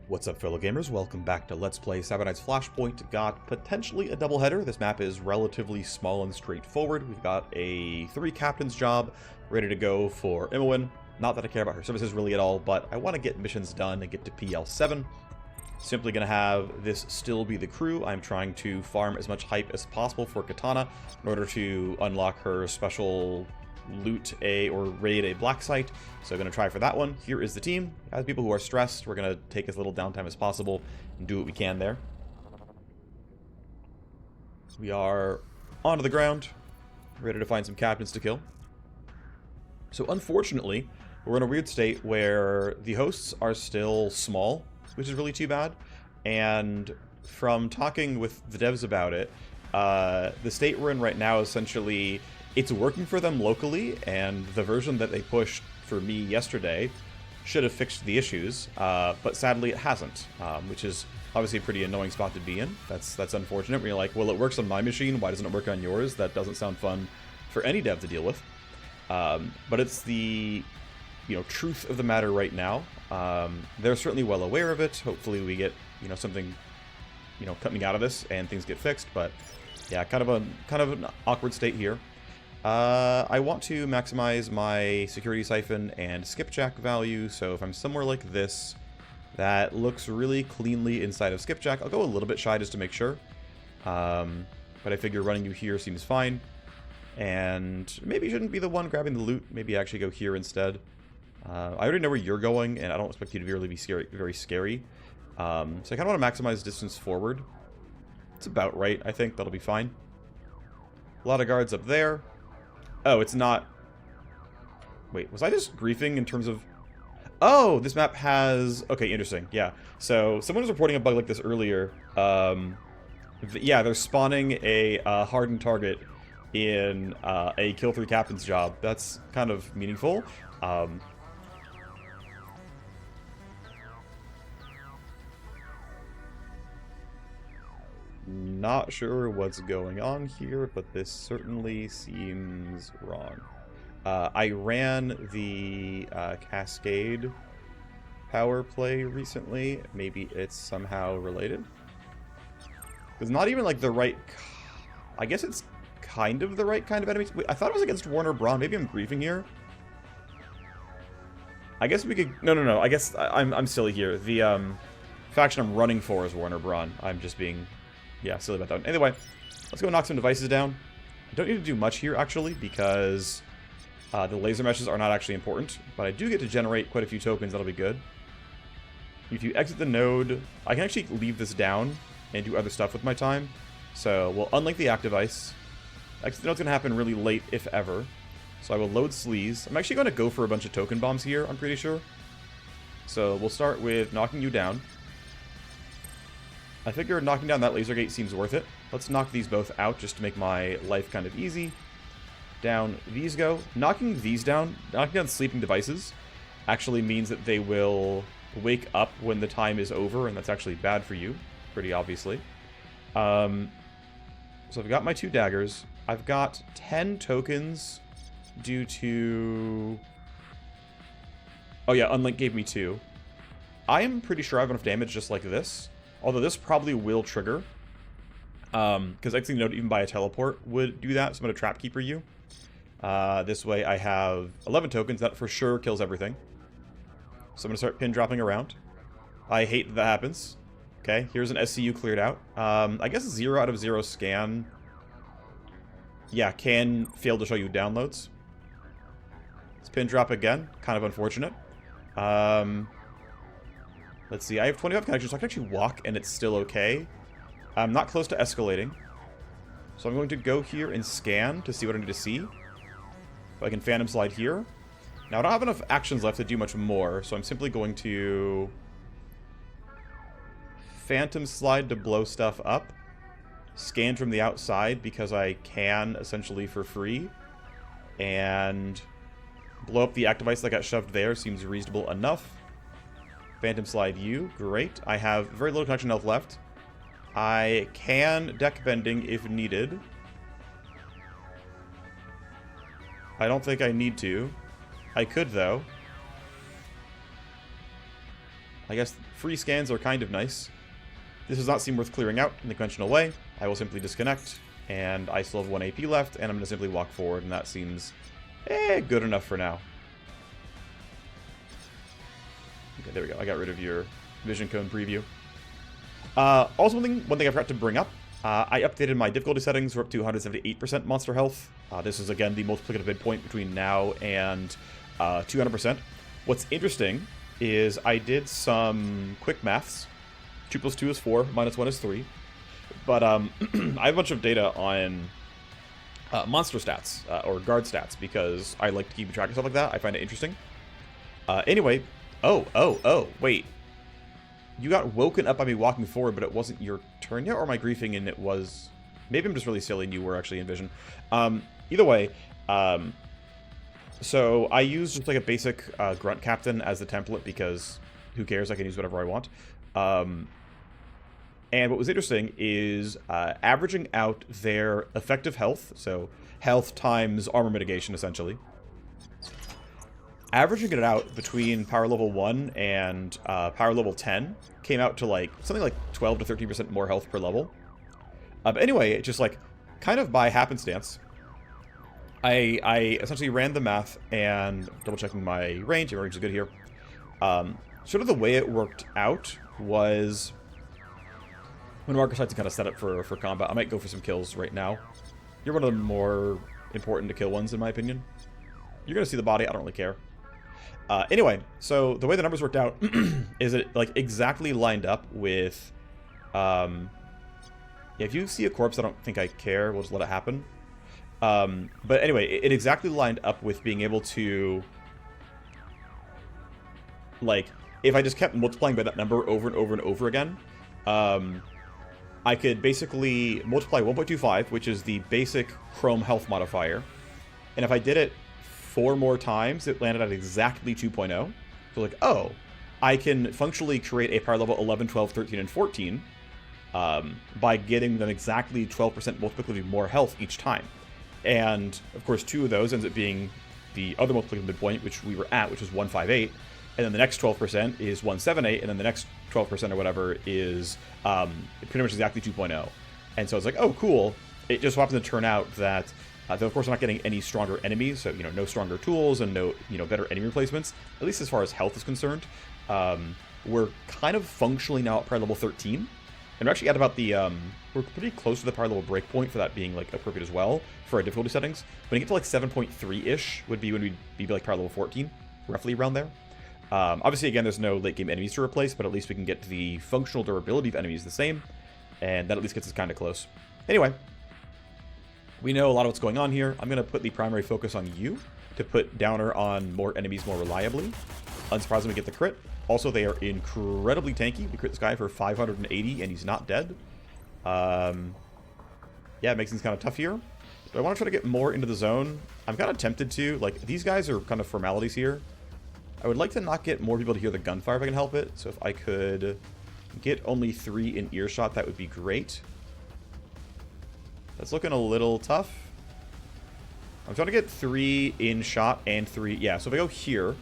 What's up, fellow gamers? Welcome back to Let's Play Cyber Knight's Flashpoint. Got potentially a doubleheader. This map is relatively small and straightforward. We've got a 3 captain's job ready to go for Imowen. Not that I care about her services really at all, but I want to get missions done and get to PL7. Simply going to have this still be the crew. I'm trying to farm as much hype as possible for Katana in order to unlock her special loot or raid a black site. So I'm going to try for that one. Here is the team. As people who are stressed, we're going to take as little downtime as possible and do what we can there. We are onto the ground, ready to find some captains to kill. So unfortunately, we're in a weird state where the hosts are still small, which is really too bad. And from talking with the devs about it, the state we're in right now, essentially, it's working for them locally, and the version that they pushed for me yesterday should have fixed the issues, but sadly it hasn't, which is obviously a pretty annoying spot to be in. That's unfortunate. When you're like, well, it works on my machine, why doesn't it work on yours? That doesn't sound fun for any dev to deal with. But it's the truth of the matter right now. They're certainly well aware of it. Hopefully we get something coming out of this and things get fixed. But yeah, kind of an awkward state here. I want to maximize my security siphon and skipjack value, so if I'm somewhere like this that looks really cleanly inside of skipjack, I'll go a little bit shy just to make sure. But I figure running you here seems fine. And maybe you shouldn't be the one grabbing the loot. Maybe actually go here instead. I already know where you're going, and I don't expect you to really be very scary. So I kind of want to maximize distance forward. It's about right, I think. That'll be fine. A lot of guards up there. Oh, it's not... Wait, was I just griefing in terms of... Oh, this map has... Okay, interesting. Yeah. So, someone was reporting a bug like this earlier. Yeah, they're spawning a hardened target in a kill 3 captain's job. That's kind of meaningful. Not sure what's going on here, but this certainly seems wrong. I ran the Cascade power play recently. Maybe it's somehow related. It's not even like the right... I guess it's kind of the right kind of enemy. Wait, I thought it was against Warner Braun. Maybe I'm griefing here. I guess we could... No. I guess I'm silly here. The faction I'm running for is Warner Braun. I'm just being... Yeah, silly about that. Anyway, let's go knock some devices down. I don't need to do much here, actually, because the laser meshes are not actually important. But I do get to generate quite a few tokens. That'll be good. If you exit the node, I can actually leave this down and do other stuff with my time. So we'll unlink the active ice. Exit the node's going to happen really late, if ever. So I will load sleaze. I'm actually going to go for a bunch of token bombs here, I'm pretty sure. So we'll start with knocking you down. I figure knocking down that laser gate seems worth it. Let's knock these both out just to make my life kind of easy. Down these go. Knocking these down, knocking down sleeping devices, actually means that they will wake up when the time is over, and that's actually bad for you, pretty obviously. So I've got my 2 daggers. I've got 10 tokens due to... Oh yeah, Unlink gave me 2. I am pretty sure I have enough damage just like this. Although this probably will trigger. Because exiting the node even by a teleport would do that. So I'm going to Trap Keeper you. This way I have 11 tokens. That for sure kills everything. So I'm going to start pin dropping around. I hate that happens. Okay, here's an SCU cleared out. I guess 0 out of 0 scan. Yeah, can fail to show you downloads. Let's pin drop again. Kind of unfortunate. Let's see, I have 25 connections, so I can actually walk and it's still okay. I'm not close to escalating. So I'm going to go here and scan to see what I need to see. If I can Phantom Slide here. Now I don't have enough actions left to do much more, so I'm simply going to Phantom Slide to blow stuff up. Scan from the outside because I can, essentially for free. And blow up the active ice that got shoved there seems reasonable enough. Phantom Slide you. Great. I have very little connection health left. I can deck bending if needed. I don't think I need to. I could, though. I guess free scans are kind of nice. This does not seem worth clearing out in the conventional way. I will simply disconnect, and I still have 1 AP left, and I'm going to simply walk forward, and that seems good enough for now. Okay, there we go. I got rid of your vision cone preview. Also, one thing I forgot to bring up. I updated my difficulty settings. We're up to 178% monster health. This is, again, the multiplicative midpoint between now and 200%. What's interesting is I did some quick maths. 2 plus 2 is 4, minus 1 is 3. But I have a bunch of data on monster stats, or guard stats, because I like to keep track of stuff like that. I find it interesting. Anyway, wait. You got woken up by me walking forward, but it wasn't your turn yet, or am I griefing and it was... Maybe I'm just really silly and you were actually in vision. Either way, so I used just like a basic grunt captain as the template because who cares, I can use whatever I want. And what was interesting is averaging out their effective health, so health times armor mitigation essentially. Averaging it out between power level 1 and power level 10 came out to like something like 12 to 13% more health per level. But anyway, it just like kind of by happenstance, I essentially ran the math and double checking my range. My range is good here. Sort of the way it worked out was when Mark decides to kind of set up for combat. I might go for some kills right now. You're one of the more important to kill ones in my opinion. You're gonna see the body. I don't really care. Anyway, so the way the numbers worked out is it like exactly lined up with, if you see a corpse, I don't think I care. We'll just let it happen. But anyway, it exactly lined up with being able to, like, if I just kept multiplying by that number over and over and over again, I could basically multiply 1.25, which is the basic Chrome health modifier. And if I did it 4 more times, it landed at exactly 2.0. So like, oh, I can functionally create a power level 11, 12, 13, and 14 by getting them exactly 12% multiplicatively more health each time. And, of course, 2 of those ends up being the other multiplicative midpoint, which we were at, which was 158. And then the next 12% is 178, and then the next 12% or whatever is pretty much exactly 2.0. And so it's like, oh, cool. It just so happened to turn out that, though of course I'm not getting any stronger enemies, so, you know, no stronger tools and no, you know, better enemy replacements, at least as far as health is concerned. We're kind of functionally now at power level 13. And we're actually at about the, we're pretty close to the power level breakpoint for that being, like, appropriate as well for our difficulty settings. When you get to, like, 7.3-ish would be when we'd be, like, power level 14, roughly around there. Obviously, again, there's no late-game enemies to replace, but at least we can get the functional durability of enemies the same, and that at least gets us kind of close. Anyway, we know a lot of what's going on here. I'm going to put the primary focus on you to put downer on more enemies more reliably. Unsurprisingly, we get the crit. Also, they are incredibly tanky. We crit this guy for 580, and he's not dead. Yeah, it makes things kind of tough here. But I want to try to get more into the zone. I'm kind of tempted to. Like, these guys are kind of formalities here. I would like to not get more people to hear the gunfire if I can help it. So if I could get only 3 in earshot, that would be great. That's looking a little tough. I'm trying to get 3 in shot and 3... Yeah, so if I go here,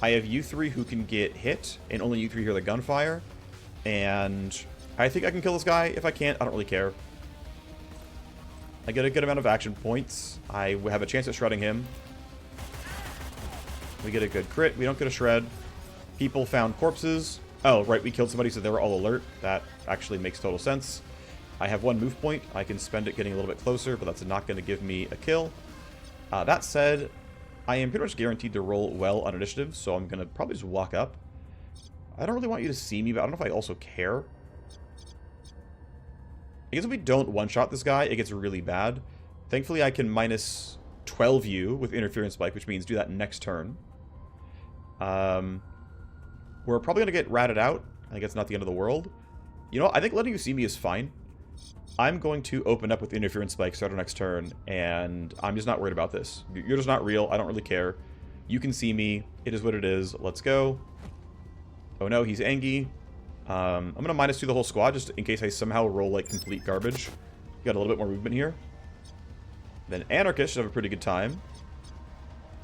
I have you 3 who can get hit, and only you 3 hear the gunfire. And I think I can kill this guy. If I can't, I don't really care. I get a good amount of action points. I have a chance at shredding him. We get a good crit. We don't get a shred. People found corpses. Oh, right, we killed somebody, so they were all alert. That actually makes total sense. I have 1 move point. I can spend it getting a little bit closer, but that's not going to give me a kill. That said, I am pretty much guaranteed to roll well on initiative, so I'm going to probably just walk up. I don't really want you to see me, but I don't know if I also care. I guess if we don't one-shot this guy, it gets really bad. Thankfully, I can minus 12 you with interference spike, which means do that next turn. We're probably going to get ratted out. I think it's not the end of the world. You know, I think letting you see me is fine. I'm going to open up with interference spike, start our next turn, and I'm just not worried about this. You're just not real. I don't really care. You can see me. It is what it is. Let's go. Oh no, he's Angie. I'm going to -2 the whole squad just in case I somehow roll like complete garbage. Got a little bit more movement here. Then Anarchist should have a pretty good time.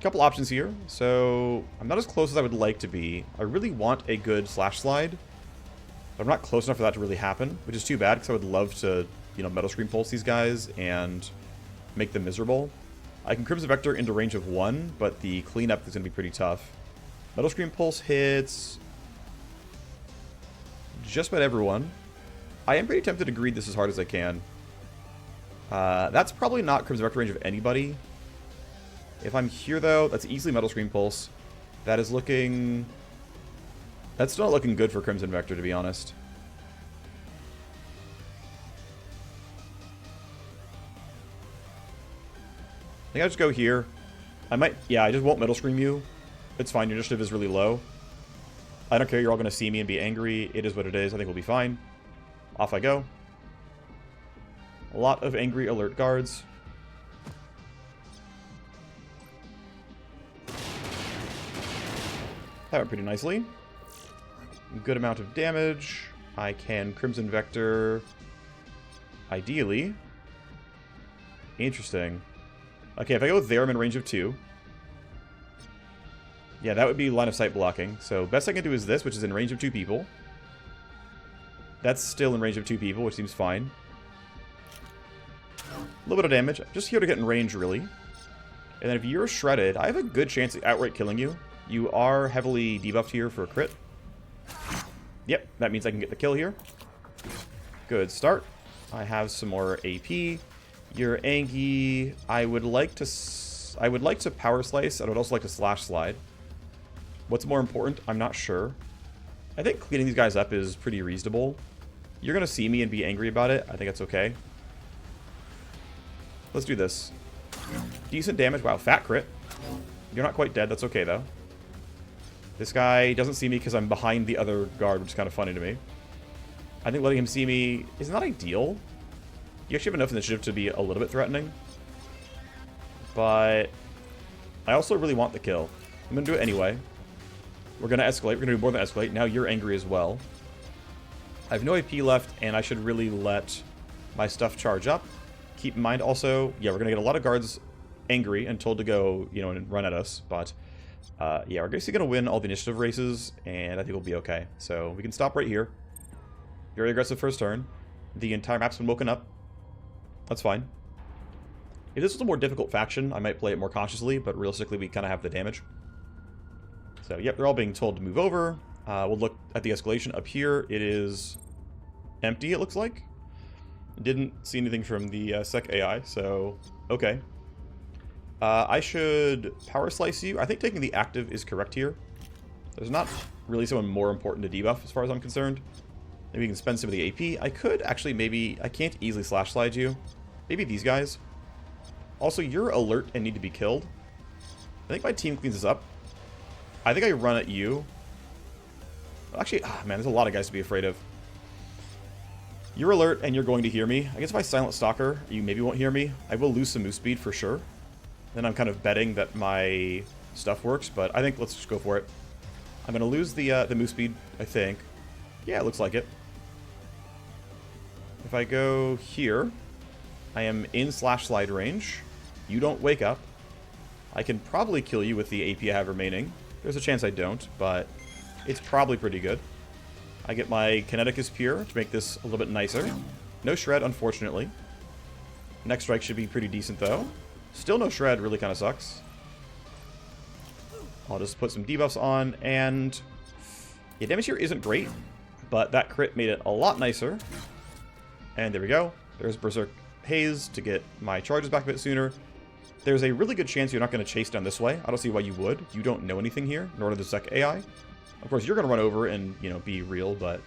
couple options here. So I'm not as close as I would like to be. I really want a good slash slide, but I'm not close enough for that to really happen, which is too bad because I would love to, you know, Metal Screen Pulse these guys and make them miserable. I can Crimson Vector into range of 1, but the cleanup is going to be pretty tough. Metal Screen Pulse hits just about everyone. I am pretty tempted to greed this as hard as I can. That's probably not Crimson Vector range of anybody. If I'm here, though, that's easily Metal Screen Pulse. That is looking... That's not looking good for Crimson Vector, to be honest. I think I'll just go here. I might... Yeah, I just won't Metal Scream you. It's fine. Your initiative is really low. I don't care. You're all going to see me and be angry. It is what it is. I think we'll be fine. Off I go. A lot of angry alert guards. That went pretty nicely. Good amount of damage. I can Crimson Vector. Ideally. Interesting. Okay, if I go there, I'm in range of 2. Yeah, that would be line of sight blocking. So best I can do is this, which is in range of 2 people. That's still in range of 2 people, which seems fine. A little bit of damage. I'm just here to get in range, really. And then if you're shredded, I have a good chance of outright killing you. You are heavily debuffed here for a crit. Yep, that means I can get the kill here. Good start. I have some more AP. You're Angie. I would like to power slice. I would also like to slash slide. What's more important? I'm not sure. I think cleaning these guys up is pretty reasonable. You're gonna see me and be angry about it. I think that's okay. Let's do this. Decent damage. Wow, fat crit. You're not quite dead. That's okay, though. This guy doesn't see me because I'm behind the other guard, which is kind of funny to me. I think letting him see me is not ideal. You actually have enough initiative to be a little bit threatening. But I also really want the kill. I'm going to do it anyway. We're going to escalate. We're going to do more than escalate. Now you're angry as well. I have no AP left, and I should really let my stuff charge up. Keep in mind also, yeah, we're going to get a lot of guards angry and told to go, you know, and run at us. But, yeah, we're basically going to win all the initiative races, and I think we'll be okay. So we can stop right here. Very aggressive first turn. The entire map's been woken up. That's fine. If this was a more difficult faction, I might play it more cautiously, but realistically, we kind of have the damage. So, yep, they're all being told to move over. We'll look at the escalation up here. It is empty, it looks like. Didn't see anything from the Sec AI, so okay. I should power slice you. I think taking the active is correct here. There's not really someone more important to debuff as far as I'm concerned. Maybe we can spend some of the AP. I could actually maybe... I can't easily slash slide you. Maybe these guys. Also, you're alert and need to be killed. I think my team cleans this up. I think I run at you. Actually, man, there's a lot of guys to be afraid of. You're alert and you're going to hear me. I guess if I silent stalker, you maybe won't hear me. I will lose some move speed for sure. Then I'm kind of betting that my stuff works, but I think let's just go for it. I'm going to lose the move speed, I think. Yeah, it looks like it. If I go here, I am in slash slide range. You don't wake up. I can probably kill you with the AP I have remaining. There's a chance I don't, but it's probably pretty good. I get my Kineticus Pure to make this a little bit nicer. No Shred, unfortunately. Next strike should be pretty decent, though. Still no Shred, really kind of sucks. I'll just put some debuffs on, and... yeah, damage here isn't great, but that crit made it a lot nicer. And there we go. There's Berserk Haze to get my charges back a bit sooner. There's a really good chance you're not going to chase down this way. I don't see why you would. You don't know anything here, nor does the Sec AI. Of course, you're going to run over and, you know, be real, but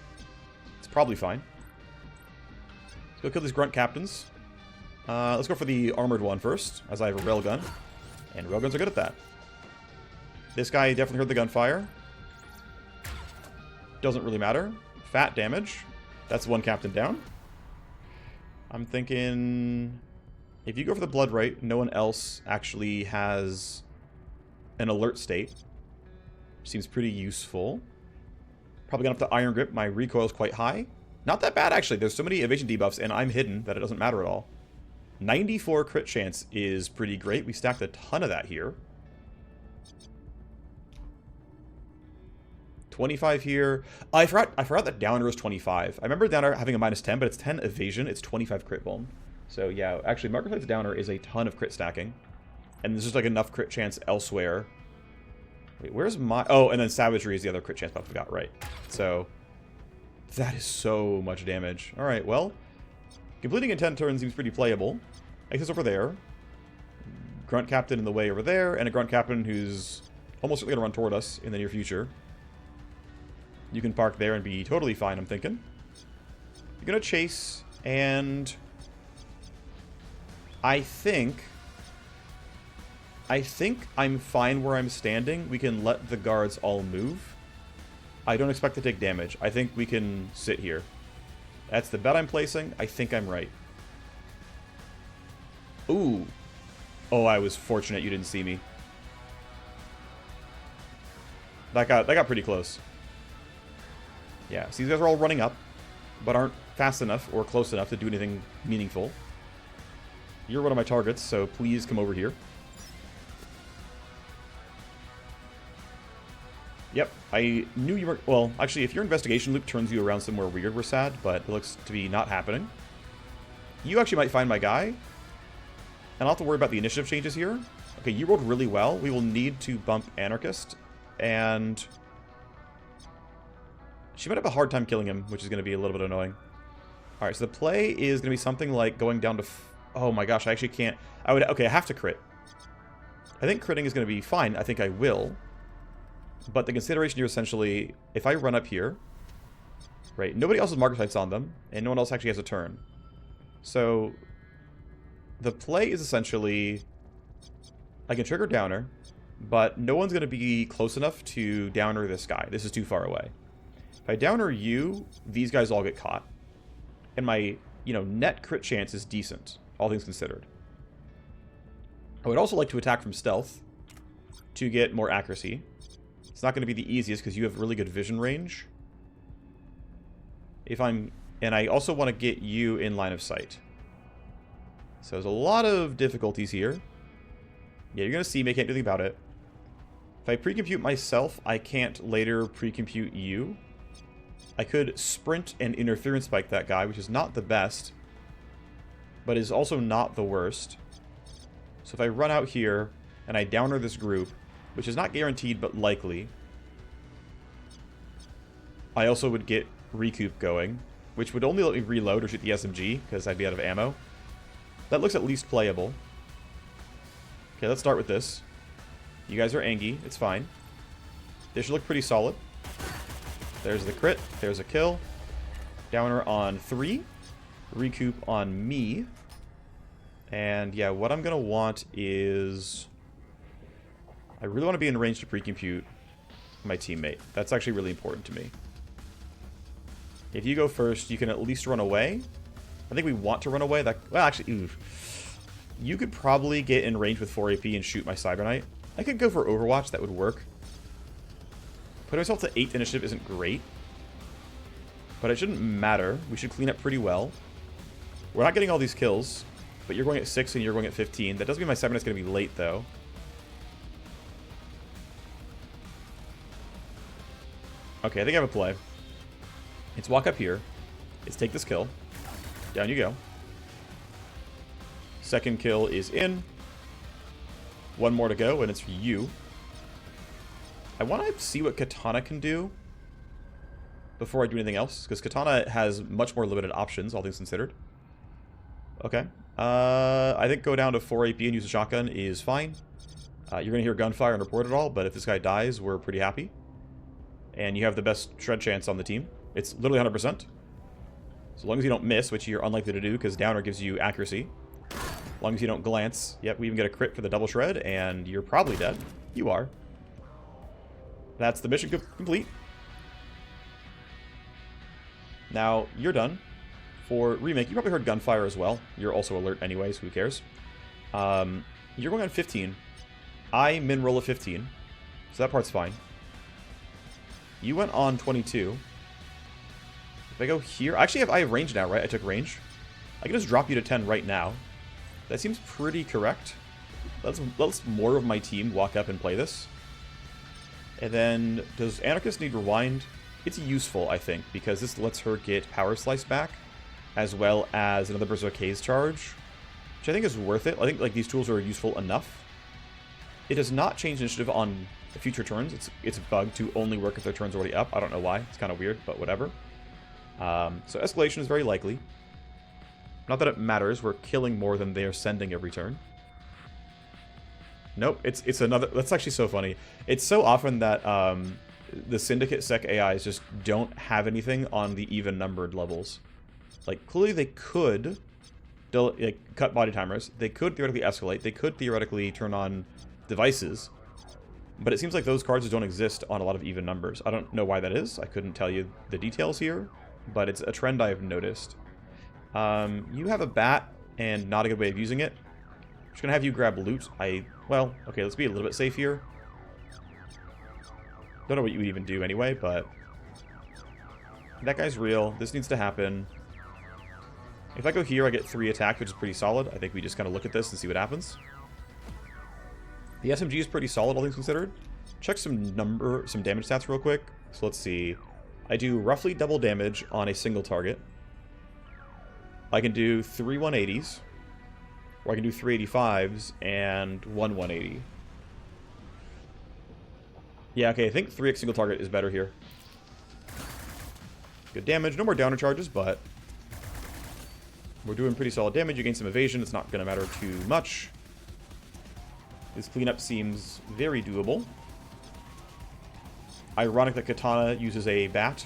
it's probably fine. Let's go kill these grunt captains. Let's go for the armored one first, as I have a railgun. And railguns are good at that. This guy definitely heard the gunfire. Doesn't really matter. Fat damage. That's one captain down. I'm thinking... if you go for the blood right, no one else actually has an alert state. Seems pretty useful. Probably gonna have to Iron Grip. My recoil is quite high. Not that bad, actually. There's so many evasion debuffs, and I'm hidden that it doesn't matter at all. 94 crit chance is pretty great. We stacked a ton of that here. 25 here. I forgot that Downer is 25. I remember Downer having a -10, but it's 10 evasion. It's 25 crit vuln. So yeah, actually, Marketplace Downer is a ton of crit stacking. And there's just like enough crit chance elsewhere. Wait, where's my... Oh, and then Savagery is the other crit chance buff we got, right. So, that is so much damage. Alright, well, completing in 10 turns seems pretty playable. Axis over there. Grunt Captain in the way over there, and a Grunt Captain who's almost certainly going to run toward us in the near future. You can park there and be totally fine, I'm thinking. You're going to chase, and... I think I'm fine where I'm standing. We can let the guards all move. I don't expect to take damage. I think we can sit here. That's the bet I'm placing. I think I'm right. Ooh. Oh, I was fortunate you didn't see me. That got pretty close. Yeah, so these guys are all running up, but aren't fast enough or close enough to do anything meaningful. You're one of my targets, so please come over here. Yep, I knew you were... Well, actually, if your investigation loop turns you around somewhere weird, we're sad, but it looks to be not happening. You actually might find my guy. And I'll have to worry about the initiative changes here. Okay, you rolled really well. We will need to bump Anarchist. And... she might have a hard time killing him, which is going to be a little bit annoying. Alright, so the play is going to be something like going down to... Oh my gosh, I actually can't... Okay, I have to crit. I think critting is going to be fine. I think I will. But the consideration here essentially, if I run up here... Right, nobody else has marker types on them, and no one else actually has a turn. So... the play is essentially, I can trigger Downer, but no one's going to be close enough to Downer this guy. This is too far away. If I Downer you, these guys all get caught. And my, net crit chance is decent, all things considered. I would also like to attack from stealth to get more accuracy. It's not going to be the easiest because you have really good vision range. And I also want to get you in line of sight. So there's a lot of difficulties here. Yeah, you're going to see me, I can't do anything about it. If I pre-compute myself, I can't later pre-compute you. I could sprint and interference spike that guy, which is not the best, but is also not the worst. So if I run out here and I Downer this group, which is not guaranteed but likely, I also would get Recoup going, which would only let me reload or shoot the SMG, because I'd be out of ammo. That looks at least playable. Okay, let's start with this. You guys are Angie. It's fine. This should look pretty solid. There's the crit. There's a kill. Downer on 3. Recoup on me. And yeah, what I'm going to want is... I really want to be in range to pre-compute my teammate. That's actually really important to me. If you go first, you can at least run away. I think we want to run away. Well, actually, ooh. You could probably get in range with 4 AP and shoot my Cyber Knight. I could go for Overwatch. That would work. Putting myself to 8th initiative isn't great. But it shouldn't matter. We should clean up pretty well. We're not getting all these kills. But you're going at 6 and you're going at 15. That doesn't mean my Cyber Knight's going to be late, though. Okay, I think I have a play. It's walk up here. It's take this kill. Down you go. Second kill is in. One more to go, and it's for you. I want to see what Katana can do before I do anything else, because Katana has much more limited options, all things considered. Okay. I think go down to 4 AP and use a shotgun is fine. You're going to hear gunfire and report it all, but if this guy dies, we're pretty happy. And you have the best shred chance on the team. It's literally 100%. So long as you don't miss, which you're unlikely to do because Downer gives you accuracy. As long as you don't glance. Yep, we even get a crit for the double shred, and you're probably dead. You are. That's the mission complete. Now, you're done. For Remake, you probably heard gunfire as well. You're also alert anyways, who cares? You're going on 15. I min roll a 15. So that part's fine. You went on 22. If I go here... Actually, I have range now, right? I took range. I can just drop you to 10 right now. That seems pretty correct. Let's more of my team walk up and play this. And then, does Anarchist need Rewind? It's useful, I think, because this lets her get Power Slice back, as well as another Berserk's charge, which I think is worth it. I think like these tools are useful enough. It does not change initiative on future turns. It's bugged to only work if their turn's already up. I don't know why. It's kind of weird, but whatever. So escalation is very likely. Not that it matters. We're killing more than they are sending every turn. Nope, it's another... That's actually so funny. It's so often that the Syndicate Sec AIs just don't have anything on the even-numbered levels. Like, clearly they could cut body timers. They could theoretically escalate. They could theoretically turn on devices. But it seems like those cards don't exist on a lot of even numbers. I don't know why that is. I couldn't tell you the details here, but it's a trend I've noticed. You have a bat and not a good way of using it. I'm just going to have you grab loot. Well, okay, let's be a little bit safe here. Don't know what you would even do anyway, but... That guy's real. This needs to happen. If I go here, I get 3 attack, which is pretty solid. I think we just kind of look at this and see what happens. The SMG is pretty solid, all things considered. Check some damage stats real quick. So let's see. I do roughly double damage on a single target. I can do 3 180s. Or I can do 3 85s and 1 180. Yeah, okay, I think 3x single target is better here. Good damage. No more downer charges, but we're doing pretty solid damage. You gain some evasion. It's not going to matter too much. This cleanup seems very doable. Ironic that Katana uses a bat.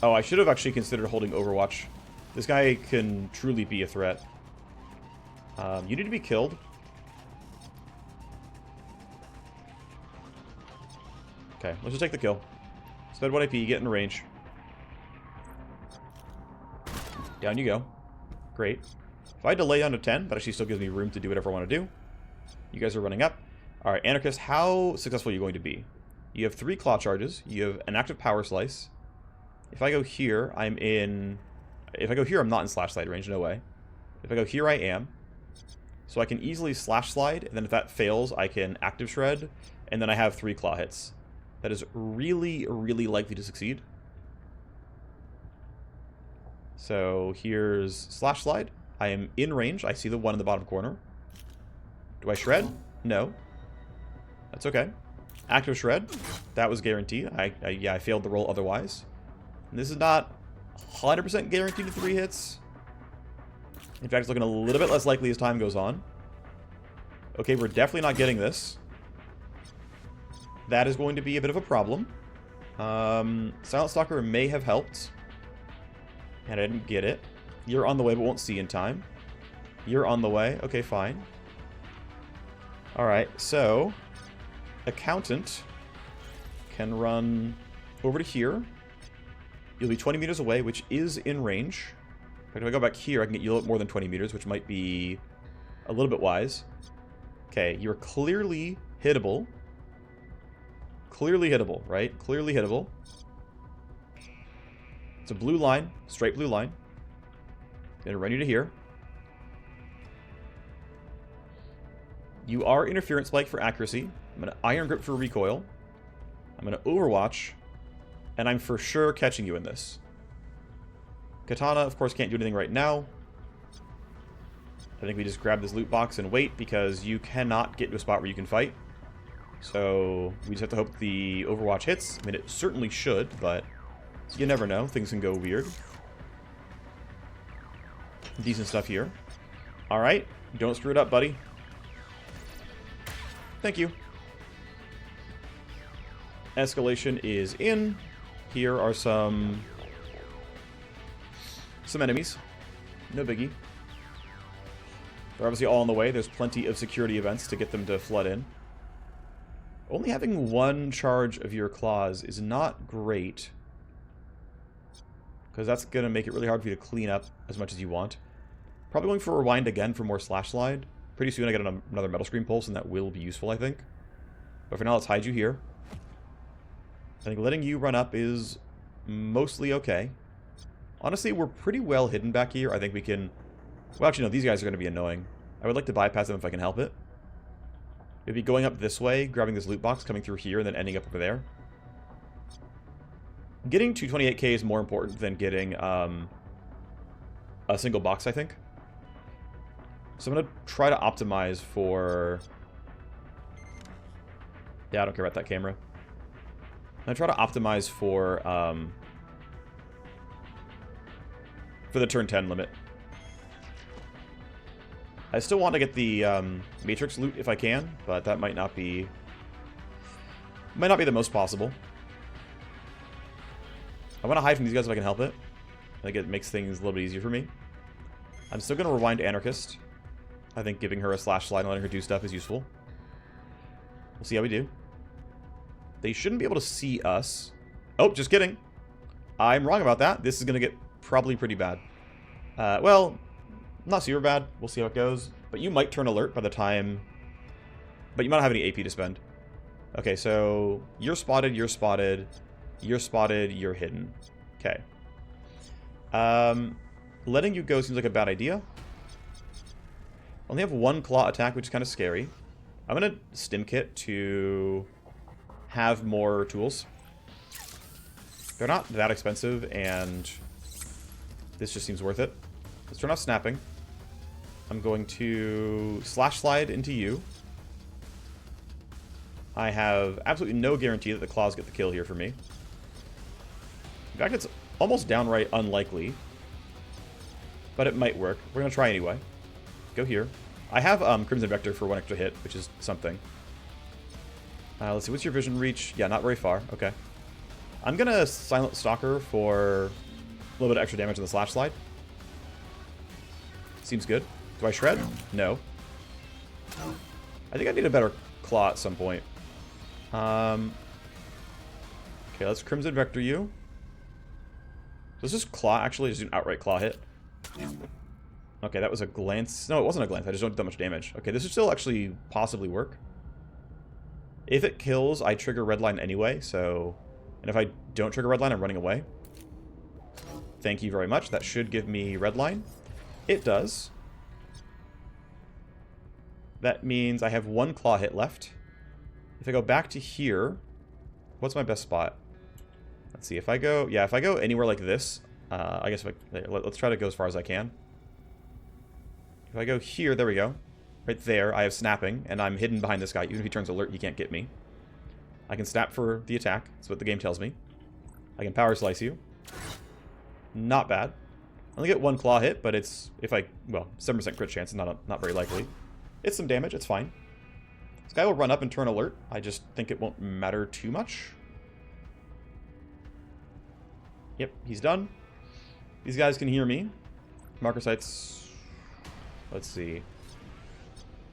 Oh, I should have actually considered holding Overwatch. This guy can truly be a threat. You need to be killed. Okay, let's just take the kill. Spend 1 AP, get in range. Down you go. Great. If I delay down to 10, that actually still gives me room to do whatever I want to do. You guys are running up. Alright, Anarchist, how successful are you going to be? You have 3 claw charges. You have an active power slice. If I go here, I'm in... If I go here, I'm not in slash slide range, no way. If I go here, I am. So I can easily slash slide, and then if that fails, I can active shred, and then I have 3 claw hits. That is really, really likely to succeed. So here's slash slide. I am in range. I see the 1 in the bottom corner. Do I shred? No. That's okay. Active shred. That was guaranteed. Yeah, I failed the roll otherwise. And this is not 100% guaranteed to 3 hits. In fact, it's looking a little bit less likely as time goes on. Okay, we're definitely not getting this. That is going to be a bit of a problem. Silent Stalker may have helped. And I didn't get it. You're on the way, but won't see in time. You're on the way. Okay, fine. Alright, so... Accountant can run over to here. You'll be 20 meters away, which is in range. In fact, if I go back here, I can get you a little more than 20 meters, which might be a little bit wise. Okay, you're clearly hittable. Clearly hittable, right? Clearly hittable. It's a blue line, straight blue line. Gonna run you to here. You are interference spike for accuracy. I'm gonna iron grip for recoil. I'm gonna overwatch. And I'm for sure catching you in this. Katana, of course, can't do anything right now. I think we just grab this loot box and wait, because you cannot get to a spot where you can fight. So we just have to hope the Overwatch hits. I mean, it certainly should, but you never know. Things can go weird. Decent stuff here. Alright, don't screw it up, buddy. Thank you. Escalation is in. Here are some enemies. No biggie. They're obviously all on the way. There's plenty of security events to get them to flood in. Only having 1 charge of your claws is not great, because that's going to make it really hard for you to clean up as much as you want. Probably going for Rewind again for more slash slide. Pretty soon I get another Metal Screen Pulse, and that will be useful, I think. But for now, let's hide you here. I think letting you run up is mostly okay. Honestly, we're pretty well hidden back here. I think we can... Well, actually, no, these guys are going to be annoying. I would like to bypass them if I can help it. Maybe going up this way, grabbing this loot box, coming through here, and then ending up over there. Getting 228k is more important than getting a single box, I think. So I'm going to try to optimize for... Yeah, I don't care about that camera. I'm going to try to optimize for the turn 10 limit. I still want to get the Matrix loot if I can, but that might not be the most possible. I want to hide from these guys if I can help it. I think it makes things a little bit easier for me. I'm still going to rewind Anarchist. I think giving her a slash slide and letting her do stuff is useful. We'll see how we do. They shouldn't be able to see us. Oh, just kidding. I'm wrong about that. This is going to get probably pretty bad. Well, not super bad. We'll see how it goes. But you might turn alert by the time... But you might not have any AP to spend. Okay, so you're spotted, you're spotted, you're spotted, you're hidden. Okay. Letting you go seems like a bad idea. Only have one claw attack, which is kind of scary. I'm going to stim kit to have more tools. They're not that expensive, and this just seems worth it. Let's turn off snapping. I'm going to slash slide into you. I have absolutely no guarantee that the claws get the kill here for me. In fact, it's almost downright unlikely. But it might work. We're going to try anyway. Go here. I have Crimson Vector for one extra hit, which is something. Let's see, what's your vision reach? Yeah, not very far. Okay. I'm going to Silent Stalker for a little bit of extra damage on the slash slide. Seems good. Do I shred? No. I think I need a better claw at some point. Okay, let's Crimson Vector you. Does this claw actually just do an outright claw hit? Okay, that was a glance. No, it wasn't a glance. I just don't do that much damage. Okay, this should still actually possibly work. If it kills, I trigger redline anyway, so... And if I don't trigger redline, I'm running away. Thank you very much. That should give me redline. It does. That means I have one claw hit left. If I go back to here, what's my best spot? Let's see, if I go... Yeah, if I go anywhere like this, I guess if let's try to go as far as I can. If I go here, there we go. Right there, I have snapping, and I'm hidden behind this guy. Even if he turns alert, he can't get me. I can snap for the attack. That's what the game tells me. I can power slice you. Not bad. I only get one claw hit, but it's... If I... Well, 7% crit chance is not very likely. It's some damage. It's fine. This guy will run up and turn alert. I just think it won't matter too much. Yep, he's done. These guys can hear me. Marker sites... Let's see.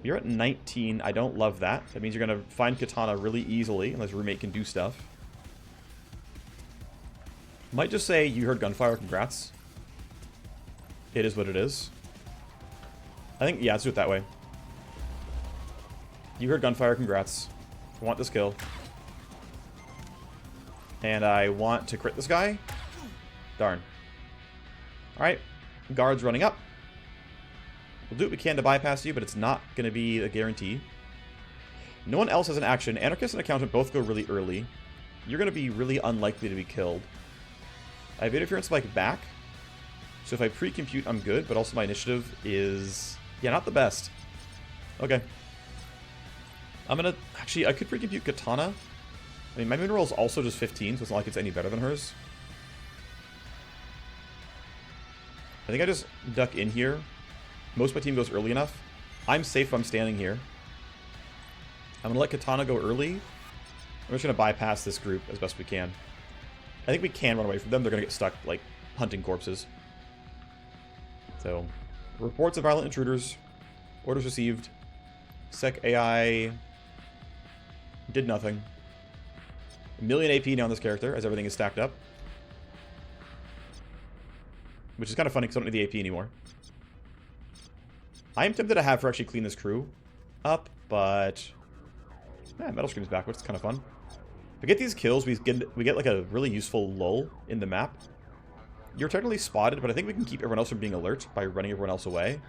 You're at 19. I don't love that. That means you're going to find Katana really easily, unless roommate can do stuff. Might just say, you heard gunfire, congrats. It is what it is. I think, yeah, let's do it that way. You heard gunfire, congrats. I want this kill. And I want to crit this guy. Darn. Alright. Guards running up. We'll do what we can to bypass you, but it's not going to be a guarantee. No one else has an action. Anarchist and Accountant both go really early. You're going to be really unlikely to be killed. I have Interference Spike back. So if I pre-compute, I'm good, but also my initiative is... Yeah, not the best. Okay. I'm going to... Actually, I could pre-compute Katana. I mean, my mineral is also just 15, so it's not like it's any better than hers. I think I just duck in here. Most of my team goes early enough. I'm safe if I'm standing here. I'm going to let Katana go early. I'm just going to bypass this group as best we can. I think we can run away from them. They're going to get stuck, like, hunting corpses. So, reports of violent intruders. Orders received. Sec AI did nothing. 1 million AP now on this character, as everything is stacked up. Which is kind of funny because I don't need the AP anymore. I am tempted to have her actually clean this crew up, but... Yeah, Metal Scream's back, which is kind of fun. If we get these kills, we get like a really useful lull in the map. You're technically spotted, but I think we can keep everyone else from being alert by running everyone else away.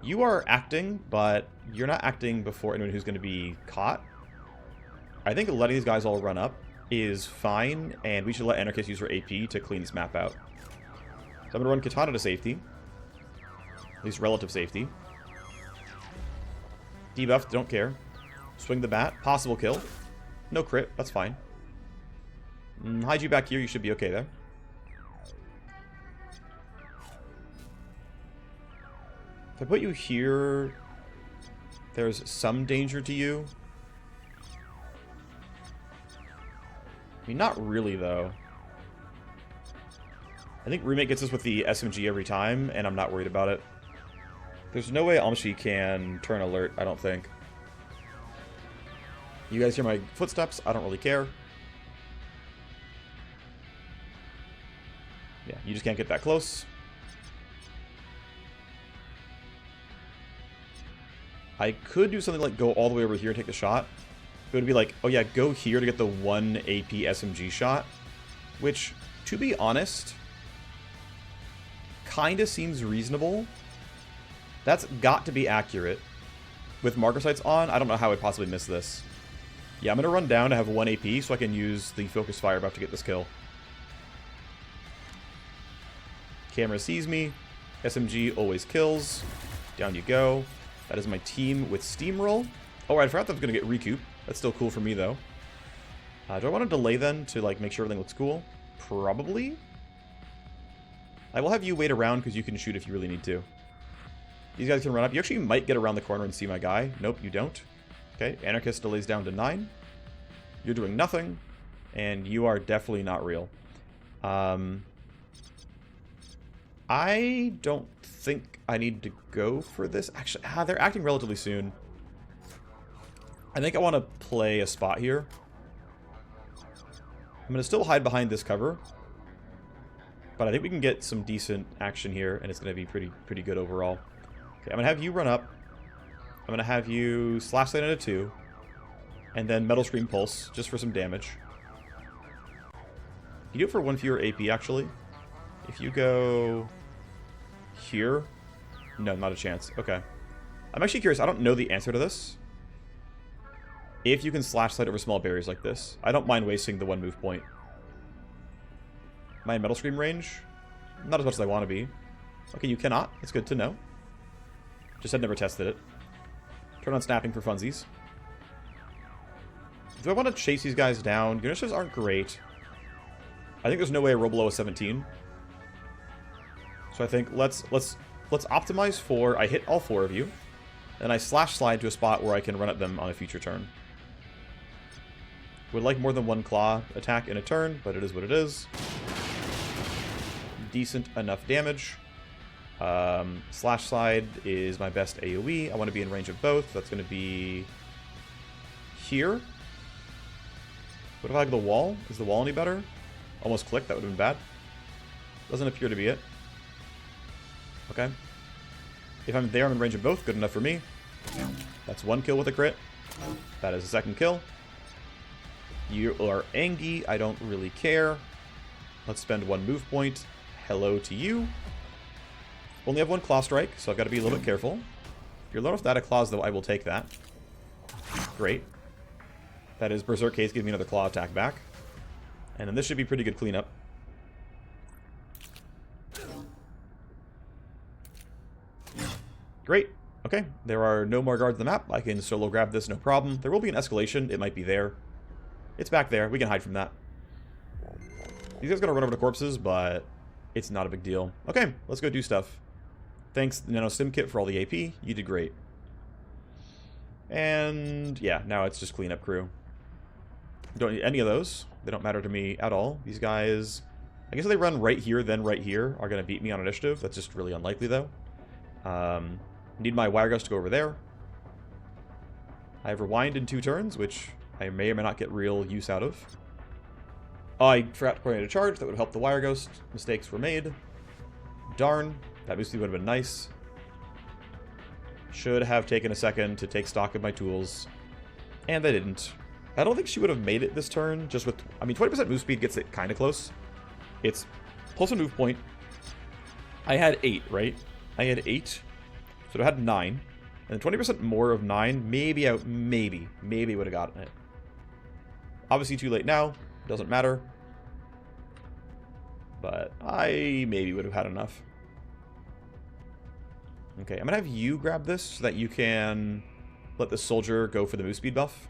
You are acting, but you're not acting before anyone who's going to be caught. I think letting these guys all run up is fine, and we should let Anarchist use her AP to clean this map out. So I'm going to run Katana to safety. At least relative safety. Debuffed, don't care. Swing the bat, possible kill. No crit, that's fine. Hide you back here, you should be okay there. If I put you here, there's some danger to you. I mean, not really, though. I think Remake gets us with the SMG every time, and I'm not worried about it. There's no way Almashi can turn alert, I don't think. You guys hear my footsteps? I don't really care. Yeah, you just can't get that close. I could do something like go all the way over here and take the shot. It would be like, oh yeah, go here to get the 1 AP SMG shot. Which, to be honest, kinda seems reasonable. That's got to be accurate. With marker sights on, I don't know how I'd possibly miss this. Yeah, I'm gonna run down to have 1 AP so I can use the focus fire buff to get this kill. Camera sees me. SMG always kills. Down you go. That is my team with Steamroll. Oh, I forgot that I was going to get Recoup. That's still cool for me, though. Do I want to delay, then, to like make sure everything looks cool? Probably. I will have you wait around, because you can shoot if you really need to. These guys can run up. You actually might get around the corner and see my guy. Nope, you don't. Okay, Anarchist delays down to 9. You're doing nothing. And you are definitely not real. I don't think I need to go for this. Actually, they're acting relatively soon. I think I want to play a spot here. I'm going to still hide behind this cover. But I think we can get some decent action here, and it's going to be pretty good overall. Okay, I'm going to have you run up. I'm going to have you slash lane into 2. And then Metal Scream Pulse, just for some damage. You do it for 1 fewer AP, actually. If you go here, no, not a chance. Okay. I'm actually curious. I don't know the answer to this. If you can slash slide over small barriers like this, I don't mind wasting the 1 move point. My Metal Scream range? Not as much as I want to be. Okay, you cannot. That's good to know. Just had never tested it. Turn on snapping for funsies. Do I want to chase these guys down? Your initiatives aren't great. I think there's no way I roll below a 17. So I think let's optimize for I hit all 4 of you, and I slash slide to a spot where I can run at them on a future turn. Would like more than 1 claw attack in a turn, but it is what it is. Decent enough damage. Slash slide is my best AoE. I want to be in range of both. That's going to be here. What if I like the wall? Is the wall any better? Almost clicked. That would have been bad. Doesn't appear to be it. Okay. If I'm there, I'm in range of both. Good enough for me. That's 1 kill with a crit. That is a 2nd kill. You are Angie. I don't really care. Let's spend 1 move point. Hello to you. Only have 1 claw strike, so I've got to be a little bit careful. If you're low enough that claws, though, I will take that. Great. That is Berserk Case. Give me another claw attack back. And then this should be pretty good cleanup. Great. Okay. There are no more guards on the map. I can solo grab this, no problem. There will be an escalation. It might be there. It's back there. We can hide from that. These guys are going to run over to corpses, but it's not a big deal. Okay. Let's go do stuff. Thanks, Nano Stim Kit, for all the AP. You did great. And yeah, now it's just cleanup crew. Don't need any of those. They don't matter to me at all. These guys, I guess if they run right here, then right here, are going to beat me on initiative. That's just really unlikely, though. Need my Wireghost to go over there. I have Rewind in 2 turns, which I may or may not get real use out of. Oh, I forgot to coordinate a charge. That would help the Wireghost. Mistakes were made. Darn. That boosting would have been nice. Should have taken a second to take stock of my tools. And they didn't. I don't think she would have made it this turn, just with... I mean, 20% move speed gets it kind of close. It's plus 1 move point. I had 8, right? I had 8. So it had 9. And 20% more of 9, maybe would have gotten it. Obviously too late now. Doesn't matter. But I maybe would have had enough. Okay, I'm going to have you grab this so that you can let the soldier go for the move speed buff.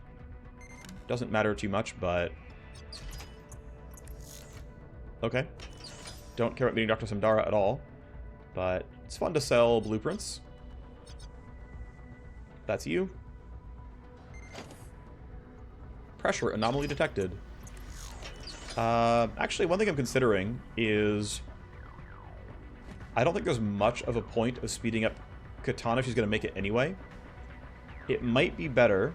Doesn't matter too much, but... Okay. Don't care about meeting Dr. Samdara at all. But it's fun to sell blueprints. That's you. Pressure anomaly detected. Actually, one thing I'm considering is... I don't think there's much of a point of speeding up Katana if she's going to make it anyway. It might be better.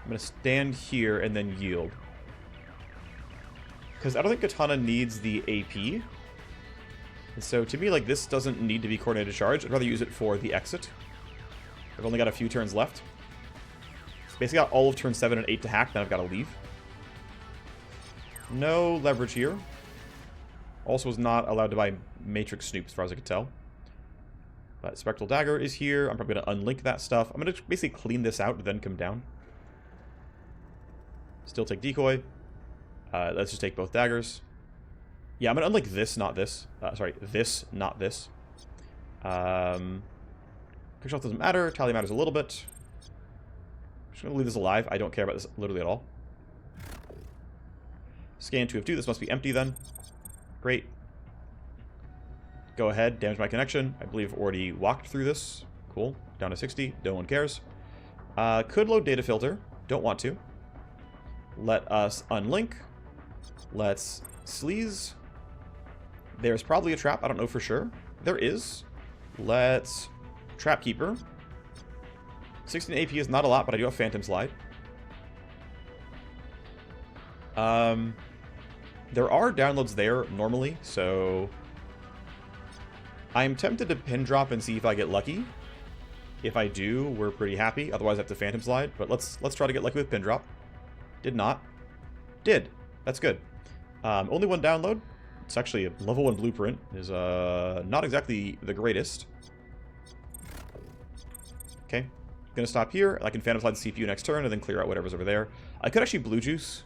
I'm going to stand here and then yield. Because I don't think Katana needs the AP. And so to me, like, this doesn't need to be coordinated charge. I'd rather use it for the exit. I've only got a few turns left. Basically got all of turn 7 and 8 to hack, then I've got to leave. No leverage here. Also was not allowed to buy Matrix Snoop as far as I could tell. But Spectral Dagger is here. I'm probably going to unlink that stuff. I'm going to basically clean this out and then come down. Still take Decoy. Let's just take both daggers. Yeah, I'm going to unlink this, not this. Sorry, this, not this. Picture health doesn't matter. Tally matters a little bit. I'm just going to leave this alive. I don't care about this literally at all. Scan 2 of 2. This must be empty then. Great. Go ahead. Damage my connection. I believe I've already walked through this. Cool. Down to 60. No one cares. Could load data filter. Don't want to. Let us unlink. Let's sleaze. There's probably a trap. I don't know for sure. There is. Let's Trapkeeper. 16 AP is not a lot, but I do have Phantom Slide. There are downloads there normally, so I'm tempted to pin drop and see if I get lucky. If I do, we're pretty happy. Otherwise, I have to Phantom Slide. But let's try to get lucky with pin drop. Did not. Did. That's good. Only one download. It's actually a level 1 blueprint. Is not exactly the greatest. Okay. Gonna stop here. I can Phantom Slide the CPU next turn and then clear out whatever's over there. I could actually blue juice.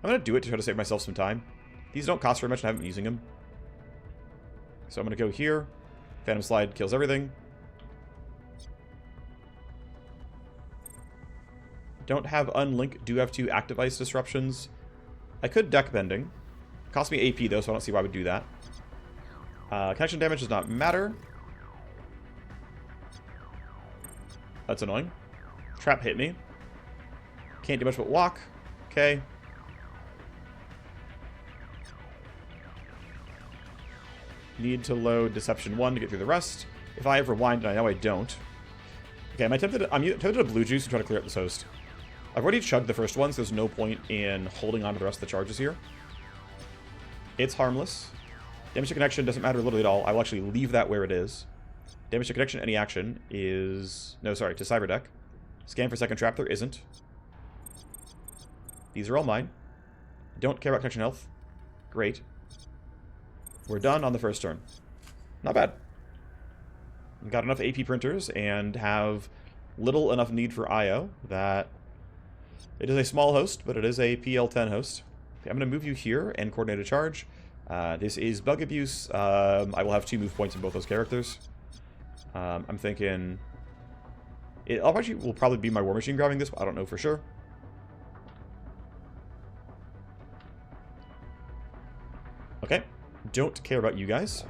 I'm gonna do it to try to save myself some time. These don't cost very much and I haven't been using them. So I'm gonna go here. Phantom Slide kills everything. Don't have unlink. Do have 2 active ice disruptions. I could deck bending. Cost me AP though, so I don't see why I would do that. Connection damage does not matter. That's annoying. Trap hit me. Can't do much but walk. Okay. Need to load Deception 1 to get through the rest. If I have Rewind, and I know I don't. Okay, I'm tempted to blue juice to try to clear up this host. I've already chugged the first one, so there's no point in holding on to the rest of the charges here. It's harmless. Damage to connection doesn't matter literally at all. I will actually leave that where it is. Damage to connection, any action is... No, sorry, to Cyber Deck. Scan for second trap, there isn't. These are all mine. Don't care about connection health. Great. We're done on the first turn. Not bad. We've got enough AP printers and have little enough need for IO that it is a small host, but it is a PL10 host. Okay, I'm going to move you here and coordinate a charge. This is bug abuse. I will have 2 move points in both those characters. I'm thinking... It actually will probably be my Warmachine grabbing this, but I don't know for sure. Okay. Don't care about you guys.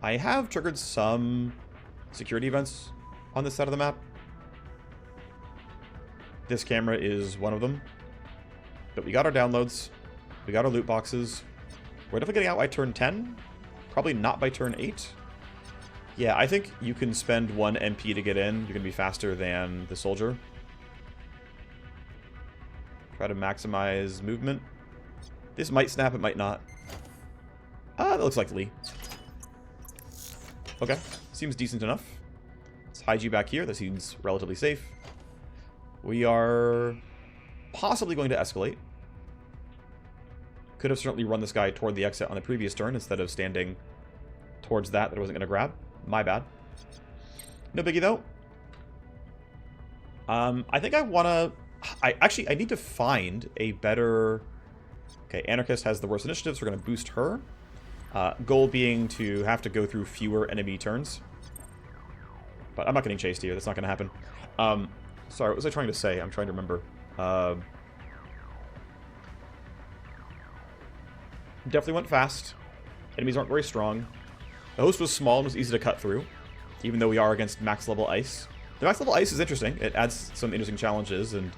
I have triggered some security events on this side of the map. This camera is one of them. But we got our downloads. We got our loot boxes. We're definitely getting out by turn 10. Probably not by turn 8. Yeah, I think you can spend 1 MP to get in. You're going to be faster than the soldier. Try to maximize movement. This might snap, it might not. That looks like Lee. Okay, seems decent enough. Let's hide you back here. That seems relatively safe. We are possibly going to escalate. Could have certainly run this guy toward the exit on the previous turn instead of standing towards that I wasn't going to grab. My bad. No biggie, though. I think I want to... I need to find a better... Okay, Anarchist has the worst initiative, so we're going to boost her. Goal being to have to go through fewer enemy turns. But I'm not getting chased here. That's not going to happen. Sorry, what was I trying to say? I'm trying to remember. Definitely went fast. Enemies aren't very strong. The host was small and was easy to cut through, even though we are against max level ice. The max level ice is interesting. It adds some interesting challenges and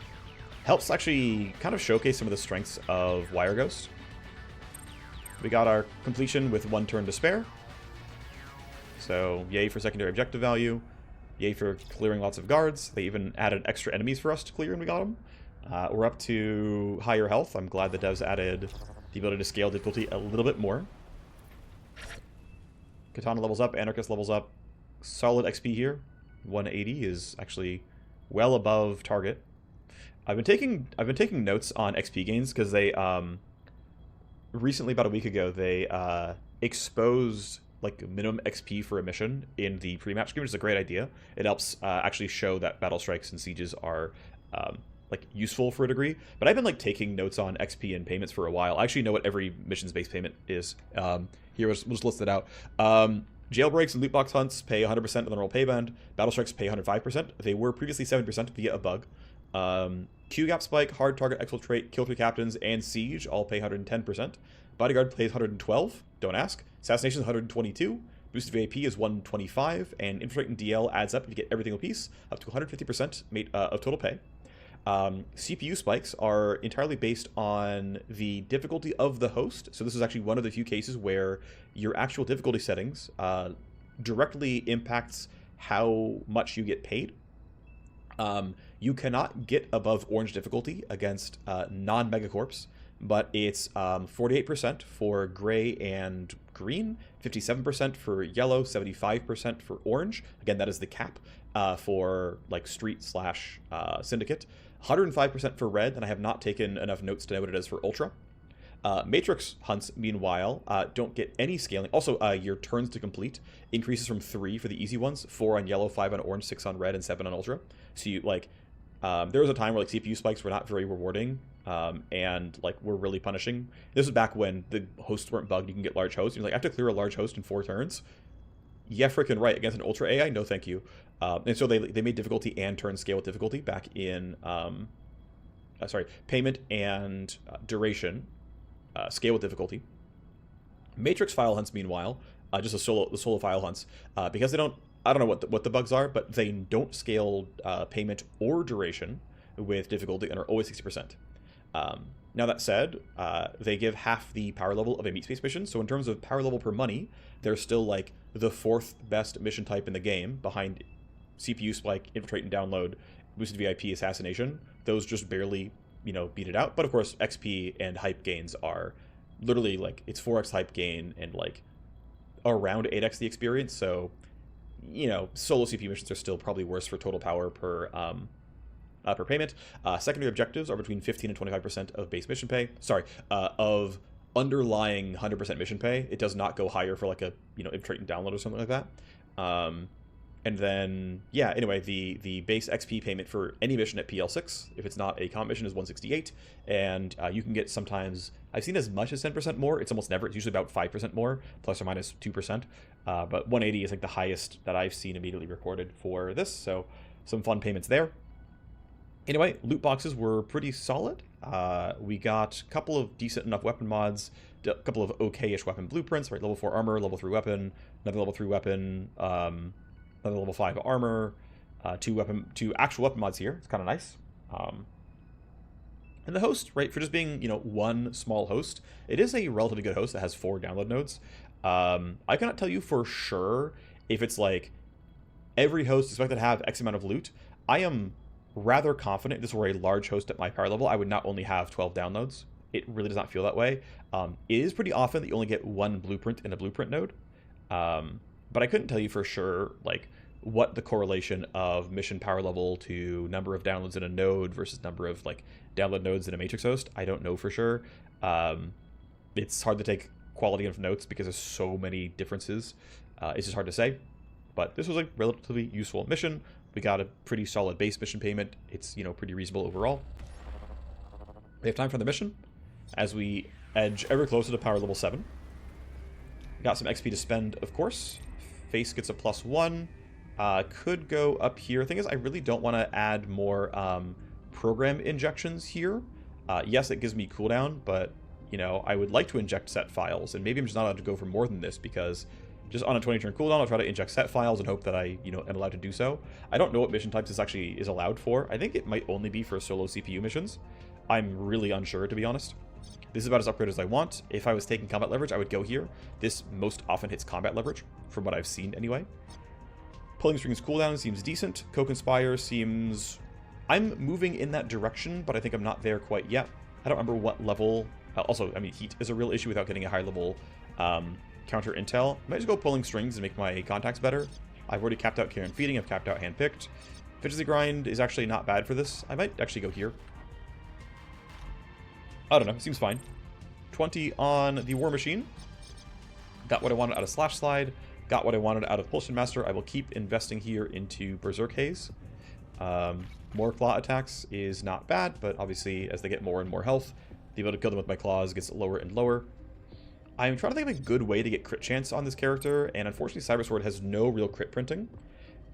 helps actually kind of showcase some of the strengths of Wireghost. We got our completion with 1 turn to spare. So, yay for secondary objective value. Yay for clearing lots of guards. They even added extra enemies for us to clear and we got them. We're up to higher health. I'm glad the devs added the ability to scale difficulty a little bit more. Katana levels up, Anarchist levels up. Solid XP here. 180 is actually well above target. I've been taking notes on XP gains because they recently, about a week ago, they exposed like minimum XP for a mission in the pre-match game, which is a great idea. It helps actually show that battle strikes and sieges are like useful for a degree. But I've been like taking notes on XP and payments for a while. I actually know what every mission's base payment is. Here we'll just list it out. Jailbreaks and loot box hunts pay 100% of the normal pay band. Battle strikes pay 105%. They were previously 70% via a bug. Q-gap spike, hard target exfiltrate, kill 3 captains, and siege all pay 110%. Bodyguard pays 112. Don't ask. Assassination is 122. Boosted VIP is 125, and infiltrate and DL adds up if you get everything apiece, up to 150% of total pay. CPU spikes are entirely based on the difficulty of the host. So this is actually one of the few cases where your actual difficulty settings directly impacts how much you get paid. You cannot get above orange difficulty against non-megacorps, but it's 48% for gray and green, 57% for yellow, 75% for orange. Again, that is the cap for like street / syndicate. 105% for red, and I have not taken enough notes to know what it is for ultra. Matrix hunts, meanwhile, don't get any scaling. Also, your turns to complete increases from 3 for the easy ones, 4 on yellow, 5 on orange, 6 on red, and 7 on ultra. So you like, there was a time where like CPU spikes were not very rewarding, and like were really punishing. This was back when the hosts weren't bugged. You can get large hosts. You're like, I have to clear a large host in 4 turns. Yeah, freaking right. Against an ultra AI, no thank you. And so they made difficulty and turn scale with difficulty back in, payment and duration. Scale with difficulty. Matrix file hunts, meanwhile, just the solo file hunts, because they don't. I don't know what the bugs are, but they don't scale payment or duration with difficulty and are always 60%. Now that said, they give half the power level of a meat space mission, so in terms of power level per money, they're still like the 4th best mission type in the game, behind CPU spike, infiltrate and download, boosted VIP, assassination. Those just barely, beat it out. But of course, XP and hype gains are literally like it's 4x hype gain and like around 8x the experience. So, solo CPU missions are still probably worse for total power per payment. Secondary objectives are between 15 and 25% of base mission pay. Sorry, of underlying 100% mission pay. It does not go higher for like a infiltrate and download or something like that. And then, yeah, anyway, the base XP payment for any mission at PL6, if it's not a comp mission, is 168. And you can get sometimes, I've seen as much as 10% more. It's almost never. It's usually about 5% more, plus or minus 2%. But 180 is like the highest that I've seen immediately recorded for this. So some fun payments there. Anyway, loot boxes were pretty solid. We got a couple of decent enough weapon mods, a couple of okay-ish weapon blueprints, right? Level 4 armor, level 3 weapon, another level 3 weapon, another level 5 armor, 2 actual weapon mods here. It's kind of nice. And the host, right, for just being, one small host, it is a relatively good host that has 4 download nodes. I cannot tell you for sure if it's like every host is expected to have X amount of loot. I am rather confident if this were a large host at my power level, I would not only have 12 downloads. It really does not feel that way. It is pretty often that you only get 1 blueprint in a blueprint node. But I couldn't tell you for sure, like, what the correlation of mission power level to number of downloads in a node versus number of, like, download nodes in a matrix host. I don't know for sure. It's hard to take quality of notes because there's so many differences. It's just hard to say. But this was a relatively useful mission. We got a pretty solid base mission payment. It's, you know, pretty reasonable overall. We have time for the mission as we edge ever closer to power level 7. Got some XP to spend, of course. Face gets a +1. Could go up here. Thing is, I really don't want to add more program injections here. Yes, it gives me cooldown, but, you know, I would like to inject set files, and maybe I'm just not allowed to go for more than this, because just on a 20-turn cooldown, I'll try to inject set files and hope that I, you know, am allowed to do so. I don't know what mission types this actually is allowed for. I think it might only be for solo CPU missions. I'm really unsure, to be honest. This is about as upgraded as I want. If I was taking combat leverage, I would go here. This most often hits combat leverage, from what I've seen anyway. Pulling Strings cooldown seems decent. Co-Conspire seems... I'm moving in that direction, but I think I'm not there quite yet. I don't remember what level... also, I mean, heat is a real issue without getting a high level counter intel. I might just go Pulling Strings and make my contacts better. I've already capped out Care and Feeding. I've capped out Handpicked. Efficiency Grind is actually not bad for this. I might actually go here. I don't know. Seems fine. 20 on the Warmachine. Got what I wanted out of Slash Slide. Got what I wanted out of Pulsion Master. I will keep investing here into Berserk Haze. More claw attacks is not bad, but obviously as they get more and more health, the ability to kill them with my claws gets lower and lower. I'm trying to think of a good way to get crit chance on this character, and unfortunately Cybersword has no real crit printing.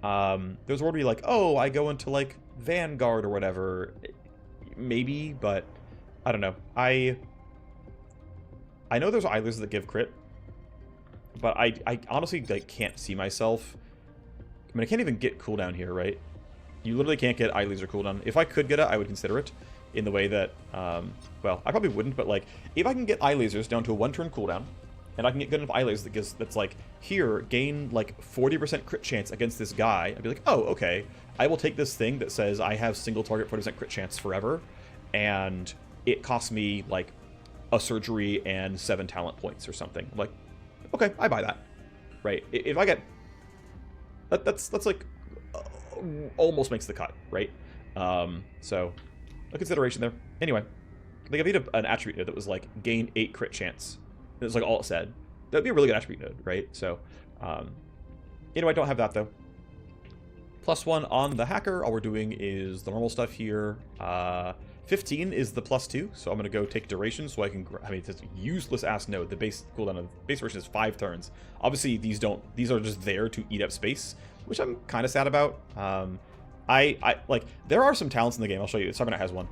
There's a word where you're like, oh, I go into like Vanguard or whatever. Maybe, but I don't know. I know there's eye lasers that give crit, but I honestly like can't see myself. I mean, I can't even get cooldown here, right? You literally can't get eye laser cooldown. If I could get it, I would consider it in the way that, well, I probably wouldn't, but like, if I can get eye lasers down to a 1-turn cooldown, and I can get good enough eye lasers that's like, here, gain like 40% crit chance against this guy, I'd be like, oh, okay. I will take this thing that says I have single target 40% crit chance forever, and it costs me like a surgery and 7 talent points or something. I'm like, okay, I buy that, right? If I get that's like almost makes the cut, right? So a consideration there. Anyway, like if I had an attribute node that was like gain 8 crit chance, it was like all it said, that'd be a really good attribute node, right? So anyway, I don't have that though. +1 on the hacker. All we're doing is the normal stuff here. 15 is the +2, so I'm going to go take duration so I can... I mean, it's a useless ass node. The base cooldown of base version is 5 turns. Obviously, these are just there to eat up space, which I'm kind of sad about. I like, there are some talents in the game. I'll show you. 7 has one.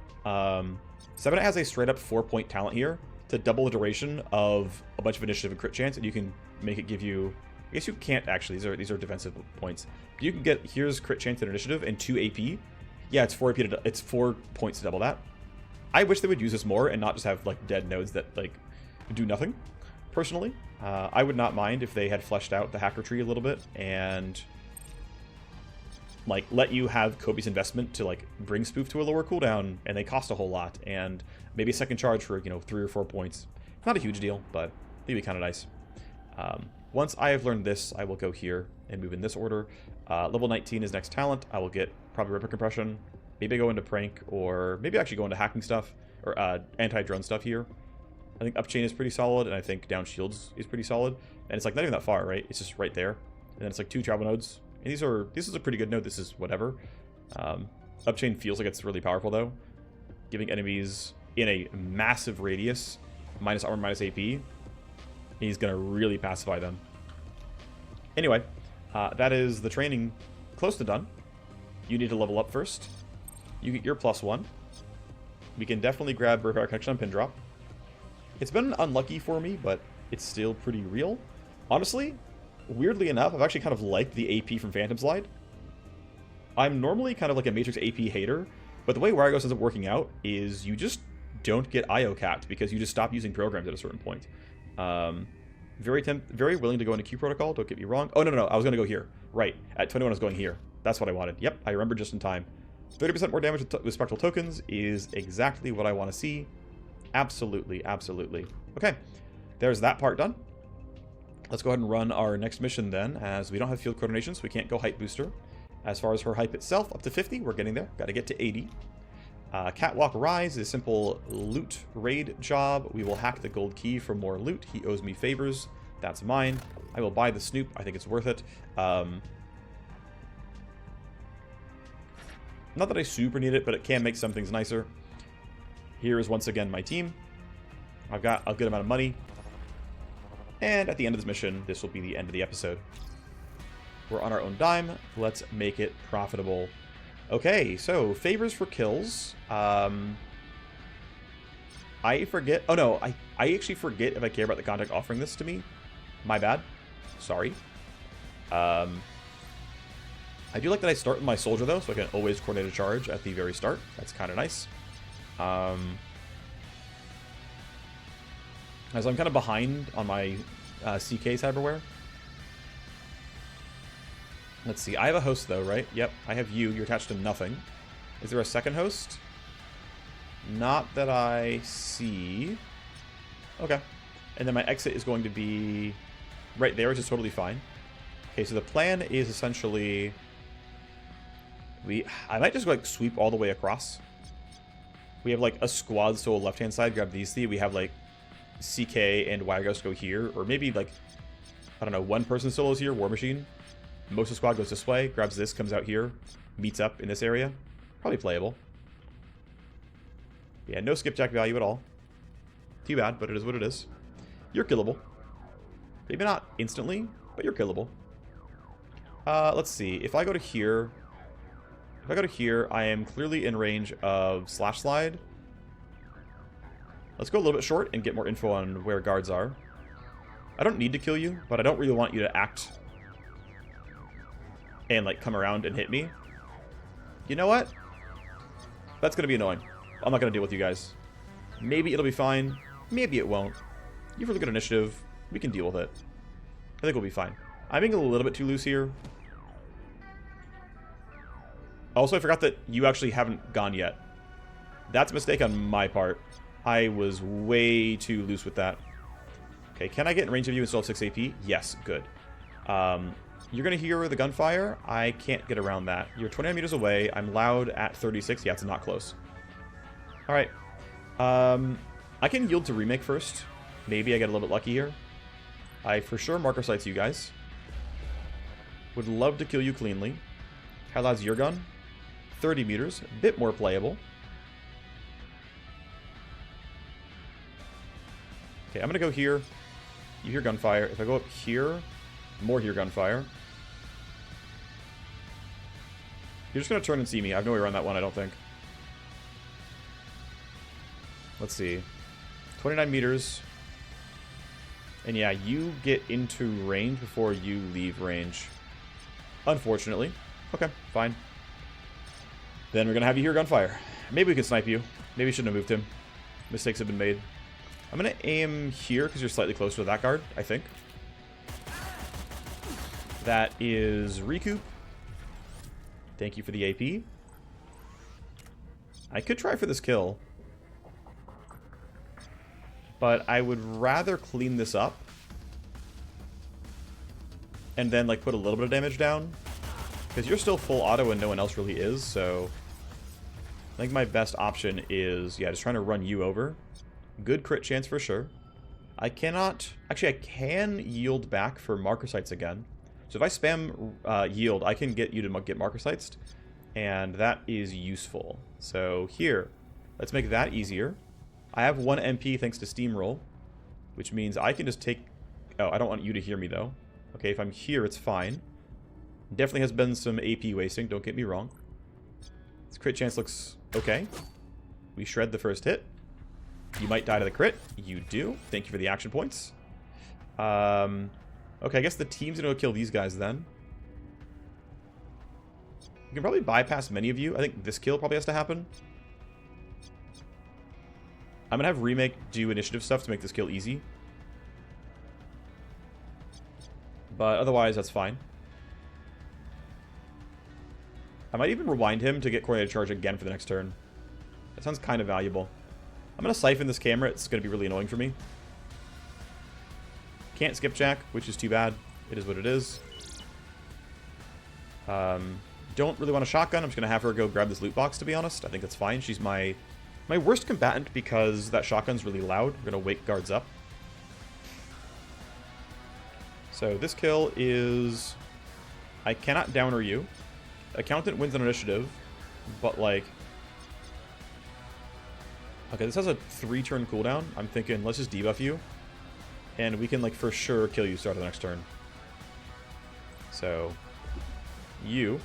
7 has a straight up 4-point talent here to double the duration of a bunch of initiative and crit chance, and you can make it give you... I guess you can't actually. These are defensive points. You can get... Here's crit chance and initiative and 2 AP. Yeah, it's 4 AP it's 4 points to double that. I wish they would use this more and not just have like dead nodes that like do nothing. Personally, I would not mind if they had fleshed out the hacker tree a little bit and like let you have Kobe's investment to like bring Spoof to a lower cooldown, and they cost a whole lot, and maybe a second charge for, you know, 3 or 4 points. Not a huge deal, but it'd be kind of nice. Once I have learned this, I will go here and move in this order. Level 19 is next talent. I will get probably Ripper Compression. Maybe go into Prank, or maybe actually go into hacking stuff, or anti-drone stuff here. I think Upchain is pretty solid, and I think Down Shields is pretty solid. And it's like not even that far, right? It's just right there. And then it's like 2 travel nodes. And this is a pretty good node. This is whatever. Upchain feels like it's really powerful though. Giving enemies in a massive radius minus armor, minus AP. He's gonna really pacify them. Anyway, that is the training close to done. You need to level up first. You get your +1. We can definitely grab Repair Connection on Pin Drop. It's been unlucky for me, but it's still pretty real. Honestly, weirdly enough, I've actually kind of liked the AP from Phantom Slide. I'm normally kind of like a Matrix AP hater, but the way Wireghost ends up working out is you just don't get IO capped because you just stop using programs at a certain point. Very willing to go into Q Protocol, don't get me wrong. Oh, no, I was going to go here. Right, at 21 I was going here. That's what I wanted. Yep, I remember just in time. 30% more damage with Spectral Tokens is exactly what I want to see. Absolutely, absolutely. Okay, there's that part done. Let's go ahead and run our next mission then, as we don't have field coordination, so we can't go hype booster. As far as her hype itself, up to 50, we're getting there. Got to get to 80. Catwalk Rise is a simple loot raid job. We will hack the gold key for more loot. He owes me favors. That's mine. I will buy the Snoop. I think it's worth it. Not that I super need it, but it can make some things nicer. Here is once again my team. I've got a good amount of money. And at the end of this mission, this will be the end of the episode. We're on our own dime. Let's make it profitable. Okay, so favors for kills. I forget. Oh no, I actually forget if I care about the contact offering this to me. My bad. Sorry. I do like that I start with my soldier though, so I can always coordinate a charge at the very start. That's kind of nice. As I'm kind of behind on my CK cyberware. Let's see. I have a host though, right? Yep, I have you. You're attached to nothing. Is there a second host? Not that I see. Okay. And then my exit is going to be right there, which is totally fine. Okay, so the plan is essentially I might just like sweep all the way across. We have like a squad solo left-hand side, grab these three. We have like CK and Wireghost go here, or maybe like, I don't know, one person solos here, Warmachine. Most of the squad goes this way, grabs this, comes out here, meets up in this area. Probably playable. Yeah, no skipjack value at all. Too bad, but it is what it is. You're killable. Maybe not instantly, but you're killable. Let's see. If I go to here... If I go to here, I am clearly in range of slash slide. Let's go a little bit short and get more info on where guards are. I don't need to kill you, but I don't really want you to act and like come around and hit me. You know what? That's going to be annoying. I'm not going to deal with you guys. Maybe it'll be fine. Maybe it won't. You have really good initiative. We can deal with it. I think we'll be fine. I'm being a little bit too loose here. Also, I forgot that you actually haven't gone yet. That's a mistake on my part. I was way too loose with that. Okay, can I get in range of you and still have 6 AP? Yes, good. You're going to hear the gunfire. I can't get around that. You're 29 meters away. I'm loud at 36. Yeah, it's not close. All right. I can yield to remake first. Maybe I get a little bit lucky here. I for sure marker sights you guys. Would love to kill you cleanly. How loud's your gun? 30 meters. A bit more playable. Okay, I'm going to go here. You hear gunfire. If I go up here, more hear gunfire. You're just going to turn and see me. I have no way around that one, I don't think. Let's see. 29 meters. And yeah, you get into range before you leave range. Unfortunately. Okay, fine. Then we're going to have you hear gunfire. Maybe we can snipe you. Maybe we shouldn't have moved him. Mistakes have been made. I'm going to aim here because you're slightly closer to that guard, I think. That is recoup. Thank you for the AP. I could try for this kill. But I would rather clean this up. And then like put a little bit of damage down. Because you're still full auto and no one else really is, so... I think my best option is, yeah, just trying to run you over. Good crit chance for sure. I cannot... Actually, I can yield back for marker sights again. So if I spam yield, I can get you to get marker sights. And that is useful. So here, let's make that easier. I have 1 MP thanks to Steamroll. Which means I can just take... Oh, I don't want you to hear me though. Okay, if I'm here, it's fine. Definitely has been some AP wasting, don't get me wrong. This crit chance looks okay. We shred the first hit. You might die to the crit. You do. Thank you for the action points. Okay, I guess the team's going to kill these guys then. We can probably bypass many of you. I think this kill probably has to happen. I'm going to have Remake do initiative stuff to make this kill easy. But otherwise, that's fine. I might even rewind him to get coordinated charge again for the next turn. That sounds kind of valuable. I'm going to siphon this camera. It's going to be really annoying for me. Can't skipjack, which is too bad. It is what it is. Don't really want a shotgun. I'm just going to have her go grab this loot box, to be honest. I think that's fine. She's my worst combatant because that shotgun's really loud. We're going to wake guards up. So this kill is... I cannot downer you. Accountant wins an initiative, but like... Okay, this has a 3-turn cooldown. I'm thinking, let's just debuff you. And we can, like, for sure kill you start of the next turn. So, you.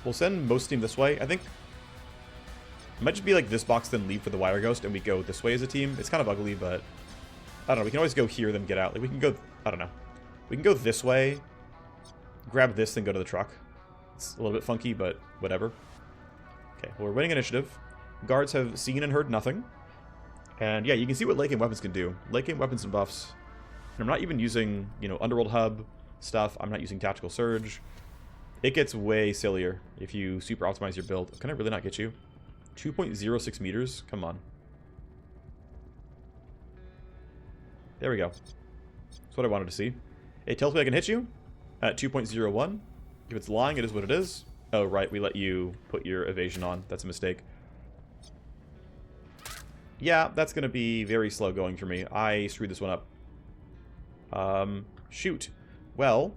We'll send most team this way. I think it might just be like this box, then leave for the Wireghost, and we go this way as a team. It's kind of ugly, but I don't know. We can always go here, then get out. Like, we can go, I don't know. We can go this way, grab this, then go to the truck. It's a little bit funky, but whatever. Okay, well, we're winning initiative. Guards have seen and heard nothing. And yeah, you can see what late game weapons can do. Late game weapons and buffs. And I'm not even using, you know, Underworld Hub stuff. I'm not using Tactical Surge. It gets way sillier if you super optimize your build. Can I really not get you? 2.06 meters? Come on. There we go. That's what I wanted to see. It tells me I can hit you at 2.01. If it's lying, it is what it is. Oh, right, we let you put your evasion on. That's a mistake. Yeah, that's going to be very slow going for me. I screwed this one up. Shoot. Well,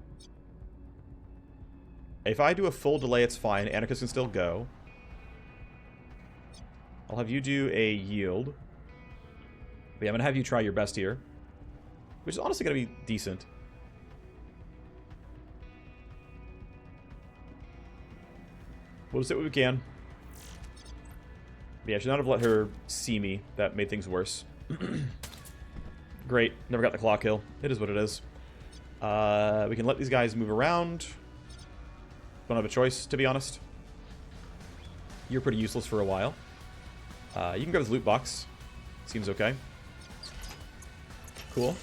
if I do a full delay, it's fine. Anarchist can still go. I'll have you do a yield. But yeah, I'm going to have you try your best here. Which is honestly going to be decent. We'll just do what we can. Yeah, I should not have let her see me. That made things worse. Great. Never got the claw kill. It is what it is. We can let these guys move around. Don't have a choice, to be honest. You're pretty useless for a while. You can grab this loot box. Seems okay. Cool.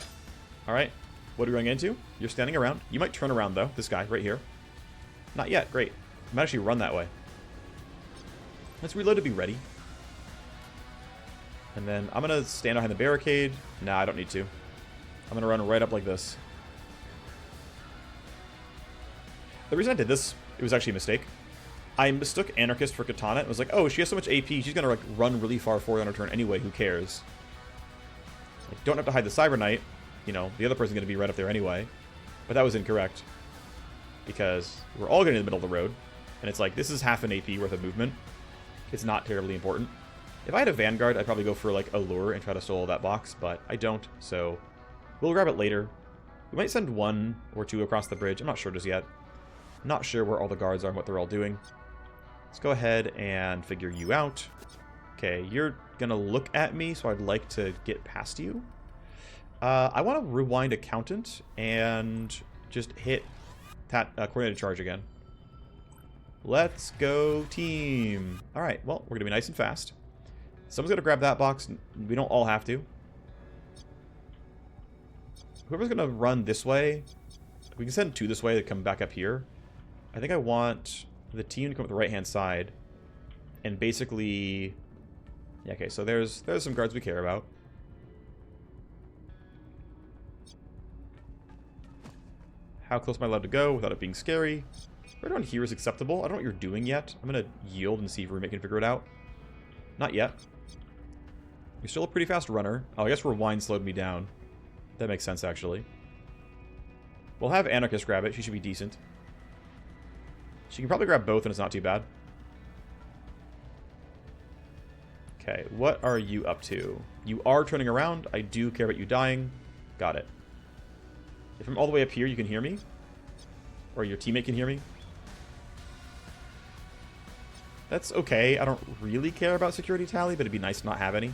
Alright. What are we running into? You're standing around. You might turn around, though. This guy, right here. Not yet. Great. I might actually run that way. Let's reload to be ready. And then I'm going to stand behind the barricade. Nah, I don't need to. I'm going to run right up like this. The reason I did this, it was actually a mistake. I mistook Anarchist for Katana and was like, oh, she has so much AP, she's going to like run really far forward on her turn anyway, who cares? Like, don't have to hide the Cyber Knight. You know, the other person's going to be right up there anyway. But that was incorrect. Because we're all getting in the middle of the road. And it's like, this is half an AP worth of movement. It's not terribly important. If I had a Vanguard, I'd probably go for like a lure and try to solo that box, but I don't, so we'll grab it later. We might send 1 or 2 across the bridge. I'm not sure just yet. Not sure where all the guards are and what they're all doing. Let's go ahead and figure you out. Okay, you're gonna look at me, so I'd like to get past you. I want to rewind Accountant and just hit that coordinated charge again. Let's go, team. All right, well, we're going to be nice and fast. Someone's going to grab that box. We don't all have to. Whoever's going to run this way, we can send 2 this way to come back up here. I think I want the team to come up the right-hand side. And basically... Yeah, okay, so there's some guards we care about. How close am I allowed to go without it being scary? Right around here is acceptable. I don't know what you're doing yet. I'm going to yield and see if Roommate can figure it out. Not yet. You're still a pretty fast runner. Oh, I guess Rewind slowed me down. That makes sense, actually. We'll have Anarchist grab it. She should be decent. She can probably grab both, and it's not too bad. Okay, what are you up to? You are turning around. I do care about you dying. Got it. If I'm all the way up here, you can hear me. Or your teammate can hear me. That's okay. I don't really care about security tally, but it'd be nice to not have any.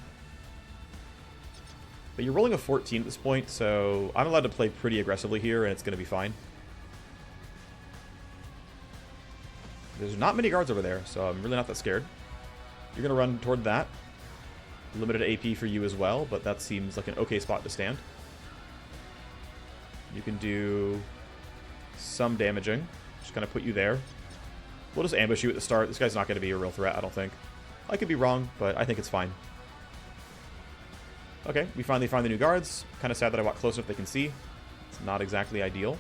But you're rolling a 14 at this point, so I'm allowed to play pretty aggressively here, and it's going to be fine. There's not many guards over there, so I'm really not that scared. You're going to run toward that. Limited AP for you as well, but that seems like an okay spot to stand. You can do some damaging. Just kind of put you there. We'll just ambush you at the start. This guy's not going to be a real threat, I don't think. I could be wrong, but I think it's fine. Okay, we finally find the new guards. Kind of sad that I walk close enough they can see. It's not exactly ideal.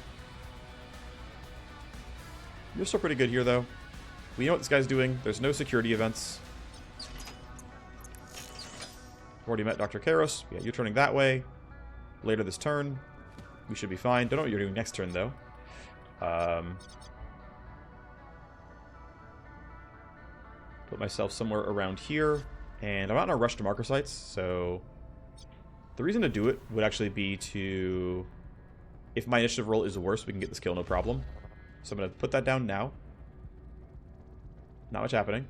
You're still pretty good here, though. We know what this guy's doing. There's no security events. Already met Dr. Karos. Yeah, you're turning that way. later this turn. We should be fine. Don't know what you're doing next turn, though. Put myself somewhere around here. And I'm not in a rush to marker sites, so... The reason to do it would actually be to... If my initiative roll is worse, we can get this kill, no problem. So I'm going to put that down now. Not much happening.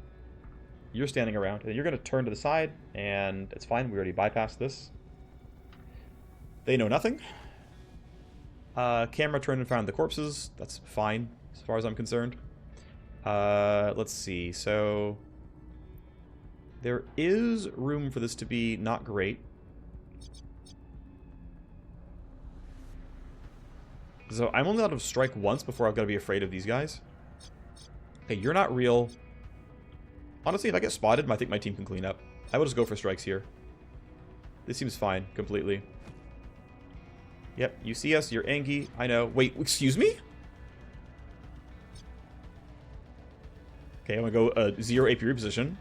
You're standing around, and you're going to turn to the side, and it's fine. We already bypassed this. They know nothing. Camera turned and found the corpses. That's fine, as far as I'm concerned. Let's see. So... There is room for this to be not great. So I'm only allowed to strike once before I've got to be afraid of these guys. Okay, you're not real. Honestly, if I get spotted, I think my team can clean up. I will just go for strikes here. This seems fine, completely. Yep, you see us, you're angry. I know. Wait, excuse me? Okay, I'm going to go 0 AP reposition.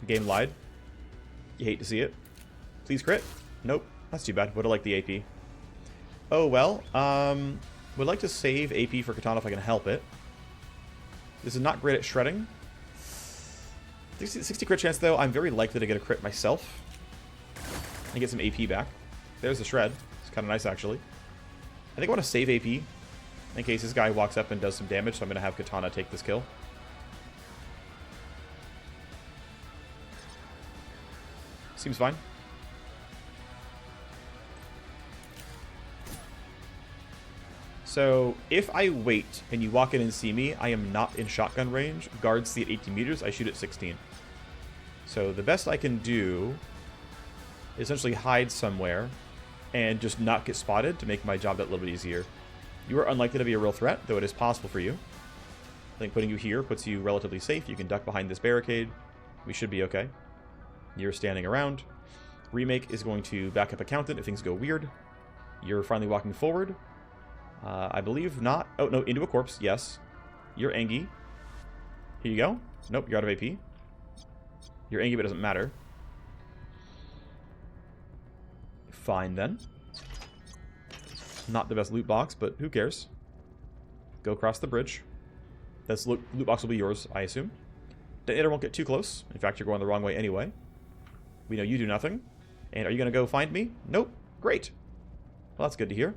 Game lied. You hate to see it. Please crit. Nope, that's too bad. Would've liked the AP. Oh, well. Would like to save AP for Katana if I can help it. This is not great at shredding. 60 crit chance, though. I'm very likely to get a crit myself. And get some AP back. There's the shred. It's kind of nice, actually. I think I want to save AP in case this guy walks up and does some damage, so I'm going to have Katana take this kill. Seems fine. So, if I wait and you walk in and see me, I am not in shotgun range. Guards see at 18 meters, I shoot at 16. So, the best I can do is essentially hide somewhere and just not get spotted to make my job that little bit easier. You are unlikely to be a real threat, though it is possible for you. I think putting you here puts you relatively safe. You can duck behind this barricade. We should be okay. You're standing around. Remake is going to back up Accountant if things go weird. You're finally walking forward. I believe not. Oh, no, into a corpse. Yes. You're Angie. Here you go. Nope, you're out of AP. You're Angie, but it doesn't matter. Fine, then. Not the best loot box, but who cares? Go across the bridge. This loot box will be yours, I assume. Detonator won't get too close. In fact, you're going the wrong way anyway. We know you do nothing. And are you going to go find me? Nope. Great. Well, that's good to hear.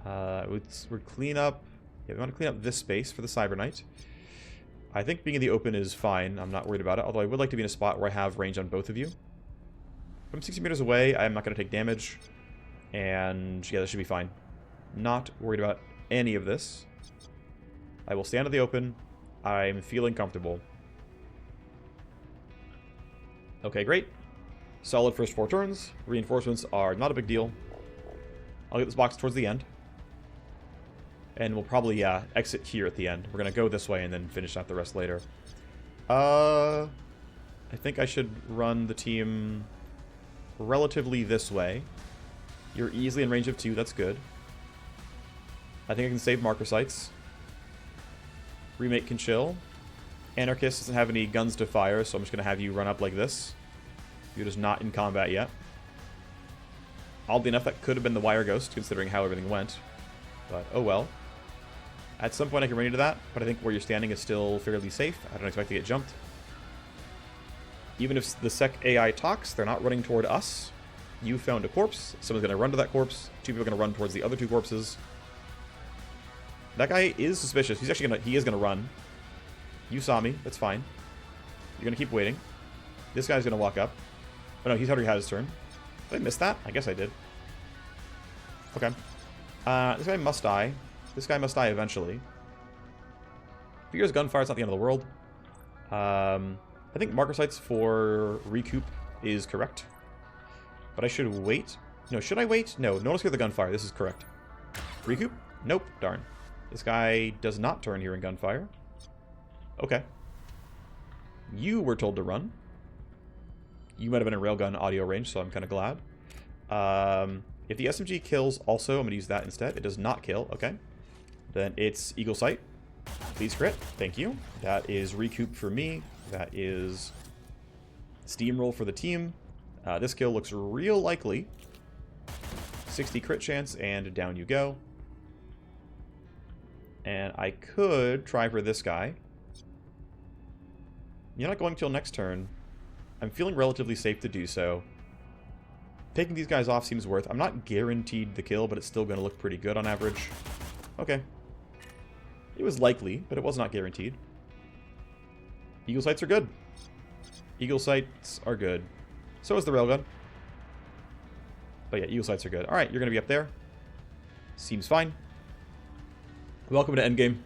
We're clean up. Yeah, we want to clean up this space for the Cyber Knight. I think being in the open is fine. I'm not worried about it. Although I would like to be in a spot where I have range on both of you. From 60 meters away, I'm not going to take damage. And yeah, that should be fine. Not worried about any of this. I will stand in the open. I'm feeling comfortable. Okay, great. Solid first 4 turns. Reinforcements are not a big deal. I'll get this box towards the end. And we'll probably, exit here at the end. We're going to go this way and then finish out the rest later. I think I should run the team relatively this way. You're easily in range of 2. That's good. I think I can save marker sites. Remake can chill. Anarchist doesn't have any guns to fire, so I'm just going to have you run up like this. You're just not in combat yet. Oddly enough, that could have been the Wireghost, considering how everything went. But, oh well. At some point I can run into that, but I think where you're standing is still fairly safe. I don't expect to get jumped. Even if the Sec AI talks, they're not running toward us. You found a corpse. Someone's going to run to that corpse. 2 people are going to run towards the other 2 corpses. That guy is suspicious. He's actually he is going to run. You saw me. That's fine. You're going to keep waiting. This guy's going to walk up. Oh no, he's already had his turn. Did I miss that? I guess I did. Okay. This guy must die. This guy must die eventually. Figures gunfire is not the end of the world. I think marker sites for recoup is correct. But I should wait. No, should I wait? No, no one's scared of the gunfire. This is correct. Recoup? Nope. Darn. This guy does not turn here in gunfire. Okay. You were told to run. You might have been in railgun audio range, so I'm kind of glad. If the SMG kills also, I'm going to use that instead. It does not kill. Okay. Then it's Eagle Sight. Please crit. Thank you. That is recoup for me. That is steamroll for the team. This kill looks real likely. 60 crit chance, and down you go. And I could try for this guy. You're not going till next turn. I'm feeling relatively safe to do so. Taking these guys off seems worth. I'm not guaranteed the kill, but it's still going to look pretty good on average. Okay. It was likely, but it was not guaranteed. Eagle sights are good. Eagle sights are good. So is the railgun. But yeah, eagle sights are good. Alright, you're going to be up there. Seems fine. Welcome to endgame.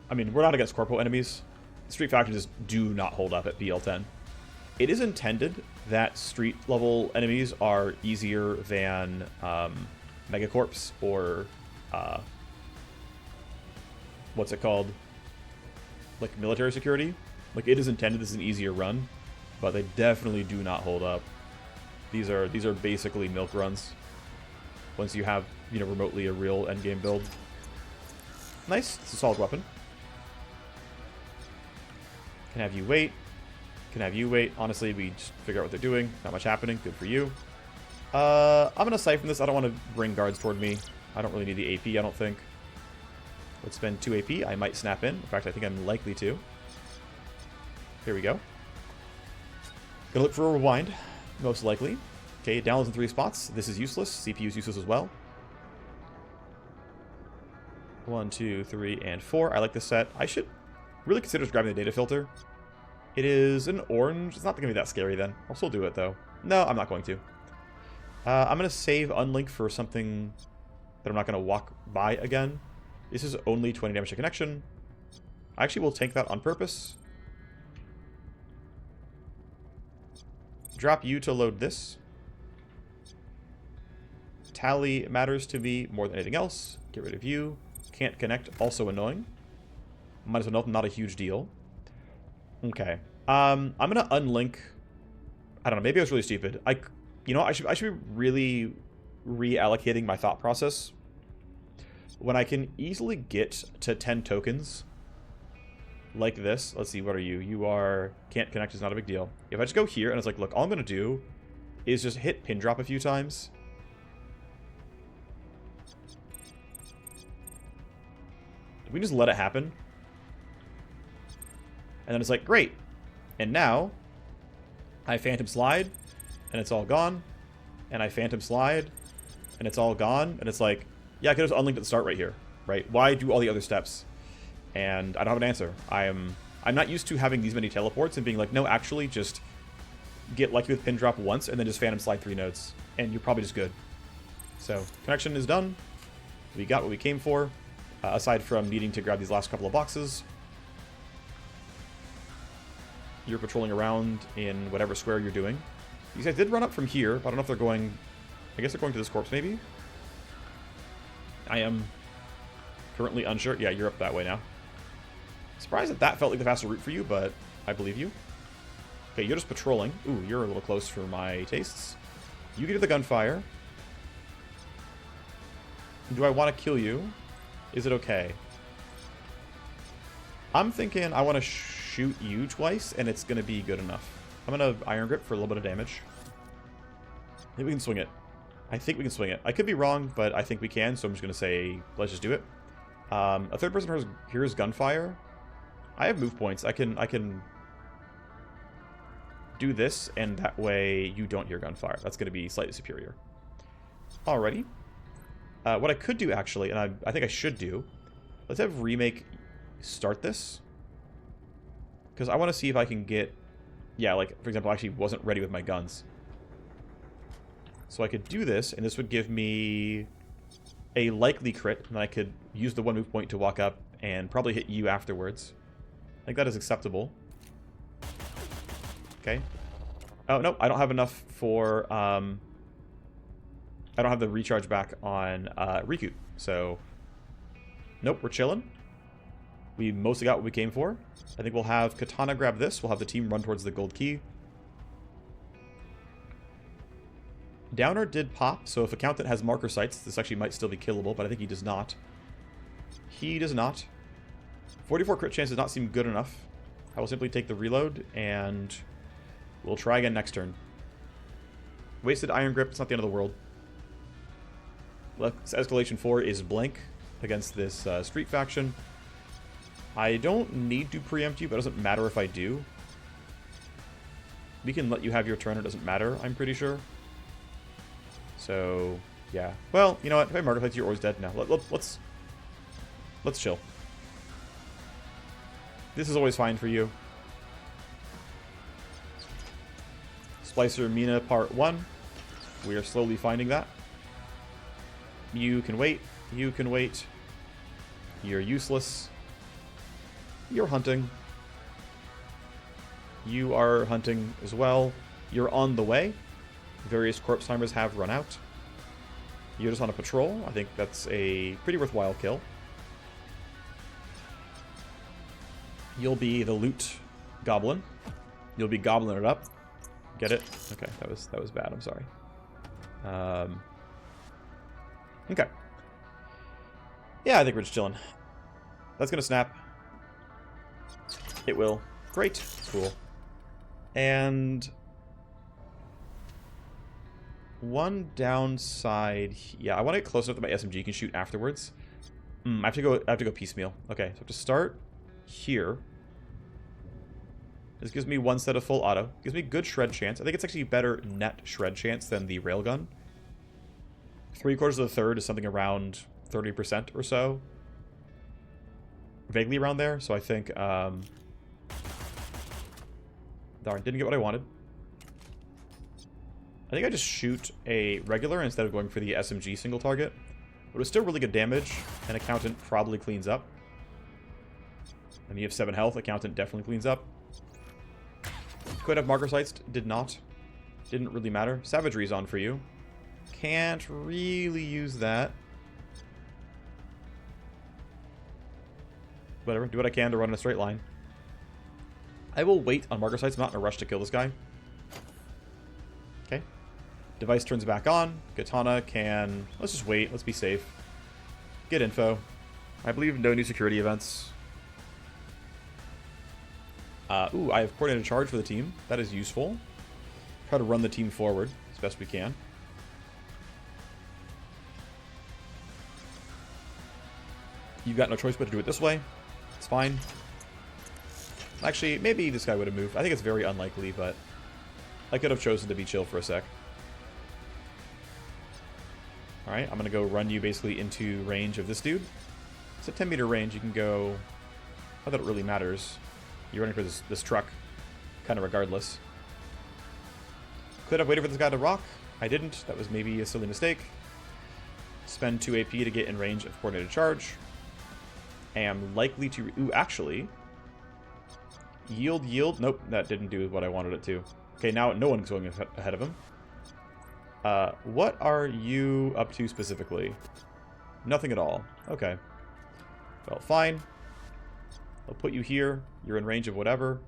I mean, we're not against corporal enemies. Street factions do not hold up at BL10. It is intended that street level enemies are easier than Megacorps or what's it called? Like military security. Like it is intended this is an easier run, but they definitely do not hold up. These are basically milk runs. Once you have, you know, remotely a real endgame build. Nice, it's a solid weapon. Can have you wait. Can have you wait. Honestly, we just figure out what they're doing. Not much happening. Good for you. I'm going to siphon this. I don't want to bring guards toward me. I don't really need the AP, I don't think. Let's spend 2 AP. I might snap in. In fact, I think I'm likely to. Here we go. Gonna look for a rewind. Most likely. Okay, downloads in 3 spots. This is useless. CPU is useless as well. 1, 2, 3, and 4. I like this set. I should really consider just grabbing the data filter. It is an orange. It's not going to be that scary then. I'll still do it though. No, I'm not going to. I'm going to save unlink for something that I'm not going to walk by again. This is only 20 damage to connection. I actually will tank that on purpose. Drop you to load this. Tally matters to me more than anything else. Get rid of you. Can't connect, also annoying. Might as well not a huge deal. Okay. I'm gonna unlink. I don't know, maybe I was really stupid. You know, I should be really reallocating my thought process. When I can easily get to 10 tokens like this. Let's see, what are you? You are can't connect is not a big deal. If I just go here and it's like, look, all I'm gonna do is just hit pin drop a few times. We can just let it happen. And then it's like, great. And now, I Phantom Slide, and it's all gone. And I Phantom Slide, and it's all gone. And it's like, yeah, I could have unlinked at the start right here, right? Why do all the other steps? And I don't have an answer. I'm not used to having these many teleports and being like, no, actually, just get lucky with pin drop once, and then just Phantom Slide 3 nodes. And you're probably just good. So, connection is done. We got what we came for. Aside from needing to grab these last couple of boxes. You're patrolling around in whatever square you're doing. These guys did run up from here, but I don't know if they're going... I guess they're going to this corpse, maybe? I am currently unsure. Yeah, you're up that way now. Surprised that felt like the faster route for you, but I believe you. Okay, you're just patrolling. Ooh, you're a little close for my tastes. You get to the gunfire. Do I want to kill you? Is it okay? I'm thinking I want to shoot you twice, and it's going to be good enough. I'm going to Iron Grip for a little bit of damage. Maybe we can swing it. I think we can swing it. I could be wrong, but I think we can, so I'm just going to say, let's just do it. A third person hears gunfire. I have move points. I can do this, and that way you don't hear gunfire. That's going to be slightly superior. Alrighty. What I could do, actually, and I think I should do, let's have Remake start this. Because I want to see if I can get... Yeah, like, for example, I actually wasn't ready with my guns. So I could do this, and this would give me a likely crit, and I could use the 1 move point to walk up and probably hit you afterwards. I think that is acceptable. Okay. Oh, no, I don't have enough for... I don't have the recharge back on Riku, so... Nope, we're chilling. We mostly got what we came for. I think we'll have Katana grab this. We'll have the team run towards the gold key. Downer did pop, so if Accountant has marker sights, this actually might still be killable, but I think he does not. He does not. 44 crit chance does not seem good enough. I will simply take the reload, and we'll try again next turn. Wasted Iron Grip, it's not the end of the world. Escalation 4 is blank against this street faction. I don't need to preempt you, but it doesn't matter if I do. We can let you have your turn, it doesn't matter, I'm pretty sure. So, yeah. Well, you know what? If I Marketplace, you're always dead now. Let's chill. This is always fine for you. Splicer Mina Part 1. We are slowly finding that. You can wait. You can wait. You're useless. You're hunting. You are hunting as well. You're on the way. Various corpse timers have run out. You're just on a patrol. I think that's a pretty worthwhile kill. You'll be the loot goblin. You'll be gobbling it up. Get it? Okay, that was bad. I'm sorry. Okay. Yeah, I think we're just chilling. That's gonna snap. It will. Great. Cool. And one downside. Yeah, I want to get close enough that my SMG can shoot afterwards. I have to go piecemeal. Okay, so to start here. This gives me one set of full auto. Gives me good shred chance. I think it's actually better net shred chance than the railgun. 3/4 of the third is something around 30% or so. Vaguely around there. So I think, darn, didn't get what I wanted. I think I just shoot a regular instead of going for the SMG single target. But it was still really good damage. And Accountant probably cleans up. And you have 7 health. Accountant definitely cleans up. Could have marker sights, did not. Didn't really matter. Savagery's on for you. Can't really use that. Whatever, do what I can to run in a straight line. I will wait on marker sights, I'm not in a rush to kill this guy. Okay. Device turns back on. Katana can... Let's just wait, let's be safe. Get info. I believe no new security events. Ooh, I have coordinated charge for the team. That is useful. Try to run the team forward as best we can. You've got no choice but to do it this way. It's fine. Actually, maybe this guy would have moved. I think it's very unlikely, but I could have chosen to be chill for a sec. Alright, I'm going to go run you basically into range of this dude. It's a 10-meter range. You can go... Not that it really matters. You're running for this truck, kind of regardless. Could have waited for this guy to rock. I didn't. That was maybe a silly mistake. Spend 2 AP to get in range of coordinated charge. Am likely to... Ooh, actually... Yield. Nope, that didn't do what I wanted it to. Okay, now no one's going ahead of him. What are you up to specifically? Nothing at all. Okay. Well, fine. I'll put you here. You're in range of whatever.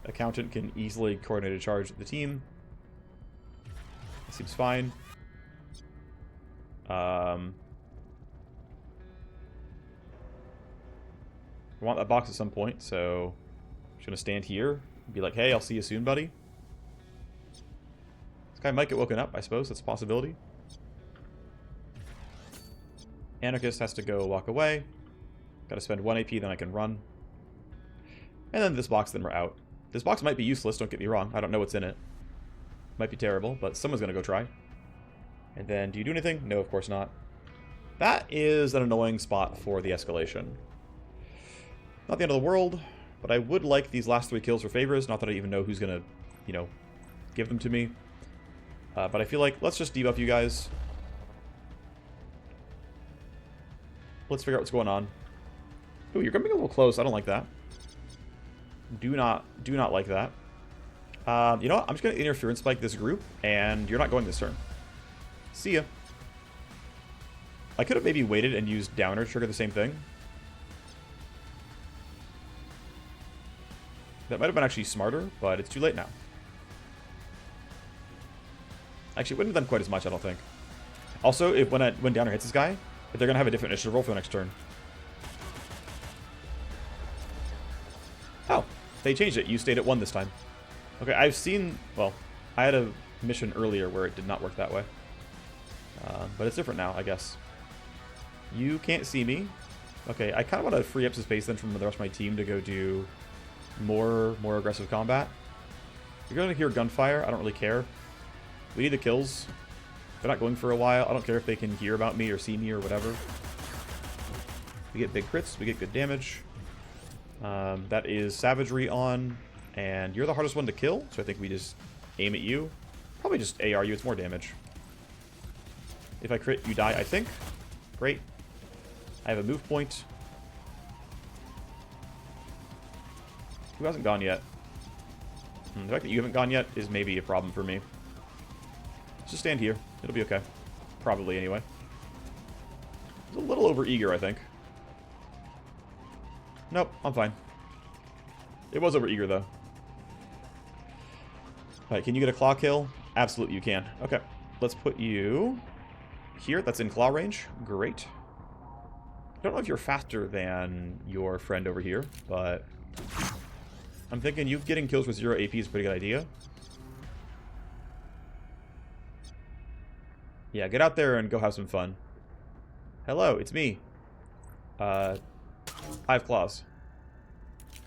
Accountant can easily coordinate a charge the team. Seems fine. I want that box at some point, so I'm just going to stand here and be like, hey, I'll see you soon, buddy. This guy might get woken up, I suppose. That's a possibility. Anarchist has to go walk away. Got to spend 1 AP, then I can run. And then this box, then we're out. This box might be useless, don't get me wrong. I don't know what's in it. Might be terrible, but someone's going to go try. And then, do you do anything? No, of course not. That is an annoying spot for the escalation. Not the end of the world, but I would like these last 3 kills for favors. Not that I even know who's going to, you know, give them to me. But I feel like, let's just debuff you guys. Let's figure out what's going on. Ooh, you're coming a little close. I don't like that. Do not like that. You know what? I'm just going to interference spike this group, and you're not going this turn. See ya. I could have maybe waited and used downer to trigger the same thing. That might have been actually smarter, but it's too late now. Actually, it wouldn't have done quite as much, I don't think. Also, when downer hits this guy, if they're going to have a different initiative roll for the next turn. Oh, they changed it. You stayed at 1 this time. Okay, I've seen... Well, I had a mission earlier where it did not work that way. But it's different now, I guess. You can't see me. Okay, I kind of want to free up some space then from the rest of my team to go do more aggressive combat. You're going to hear gunfire. I don't really care. We need the kills. They're not going for a while. I don't care if they can hear about me or see me or whatever. We get big crits. We get good damage. That is savagery on. And you're the hardest one to kill, so I think we just aim at you. Probably just AR you. It's more damage. If I crit, you die, I think. Great. I have a move point. Who hasn't gone yet? The fact that you haven't gone yet is maybe a problem for me. Just stand here. It'll be okay. Probably, anyway. It's a little over-eager, I think. Nope, I'm fine. It was over-eager, though. Alright, can you get a claw kill? Absolutely, you can. Okay, let's put you here. That's in claw range. Great. I don't know if you're faster than your friend over here, but I'm thinking you getting kills with 0 AP is a pretty good idea. Yeah, get out there and go have some fun. Hello, it's me. I have claws.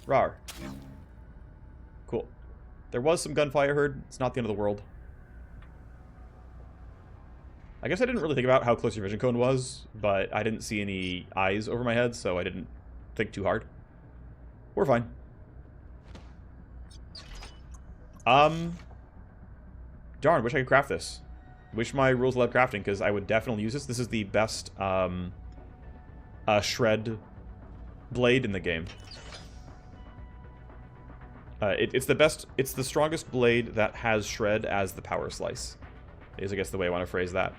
Rawr. Cool. There was some gunfire heard. It's not the end of the world. I guess I didn't really think about how close your vision cone was, but I didn't see any eyes over my head, so I didn't think too hard. We're fine. Darn, wish I could craft this. Wish my rules allowed crafting, because I would definitely use this. This is the best shred blade in the game. It's the best, it's the strongest blade that has shred as the power slice, is I guess the way I want to phrase that.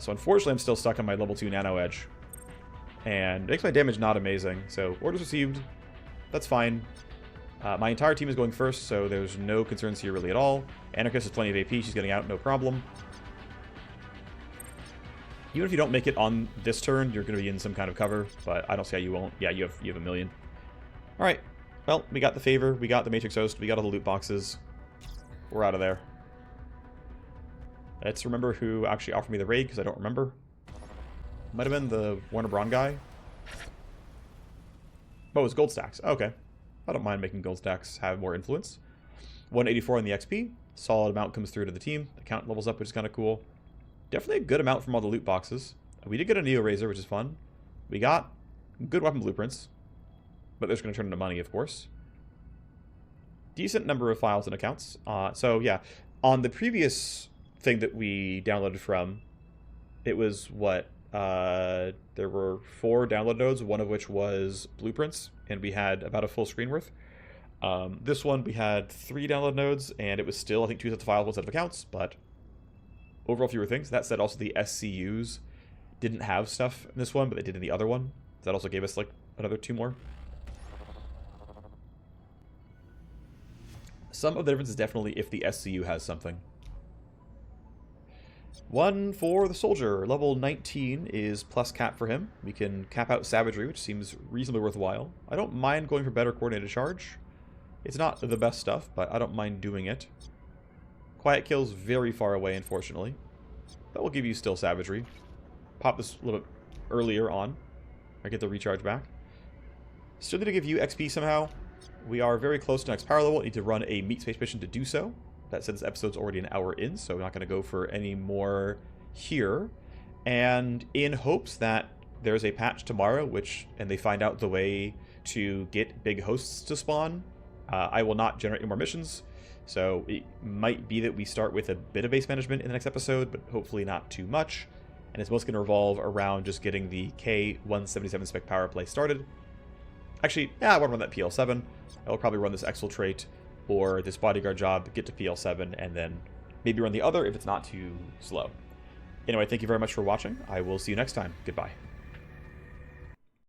So unfortunately I'm still stuck on my level 2 nano edge. And it makes my damage not amazing, so orders received, that's fine. My entire team is going first, so there's no concerns here really at all. Anarchist has plenty of AP, she's getting out, no problem. Even if you don't make it on this turn, you're going to be in some kind of cover, but I don't see how you won't. Yeah, you have a million. Alright, well, we got the favor, we got the Matrix Host, we got all the loot boxes. We're out of there. Let's remember who actually offered me the raid, because I don't remember. Might have been the Warner Braun guy. Oh, it was gold stacks. Okay. I don't mind making gold stacks have more influence. 184 on the XP. Solid amount comes through to the team. Account levels up, which is kind of cool. Definitely a good amount from all the loot boxes. We did get a Neo Razor, which is fun. We got good weapon blueprints. But they're just going to turn into money, of course. Decent number of files and accounts. So, yeah. On the previous thing that we downloaded from, it was what? There were 4 download nodes, one of which was blueprints, and we had about a full screen worth. This one, we had 3 download nodes, and it was still, I think, 2 sets of files, 1 set of accounts, but overall fewer things. That said, also the SCUs didn't have stuff in this one, but they did in the other one. That also gave us, like, another 2 more. Some of the difference is definitely if the SCU has something. 1 for the soldier. Level 19 is plus cap for him. We can cap out savagery, which seems reasonably worthwhile. I don't mind going for better coordinated charge. It's not the best stuff, but I don't mind doing it. Quiet kill's very far away, unfortunately. But we'll give you still savagery. Pop this a little bit earlier on. I get the recharge back. Still need to give you XP somehow. We are very close to next power level. Need to run a meat space mission to do so. That said, this episode's already an hour in, so we're not going to go for any more here. And in hopes that there's a patch tomorrow, and they find out the way to get big hosts to spawn, I will not generate any more missions. So it might be that we start with a bit of base management in the next episode, but hopefully not too much. And it's mostly going to revolve around just getting the K177 spec power play started. Actually, yeah, I want to run that PL7. I will probably run this exfiltrate or this bodyguard job, get to PL7, and then maybe run the other if it's not too slow. Anyway, thank you very much for watching. I will see you next time. Goodbye.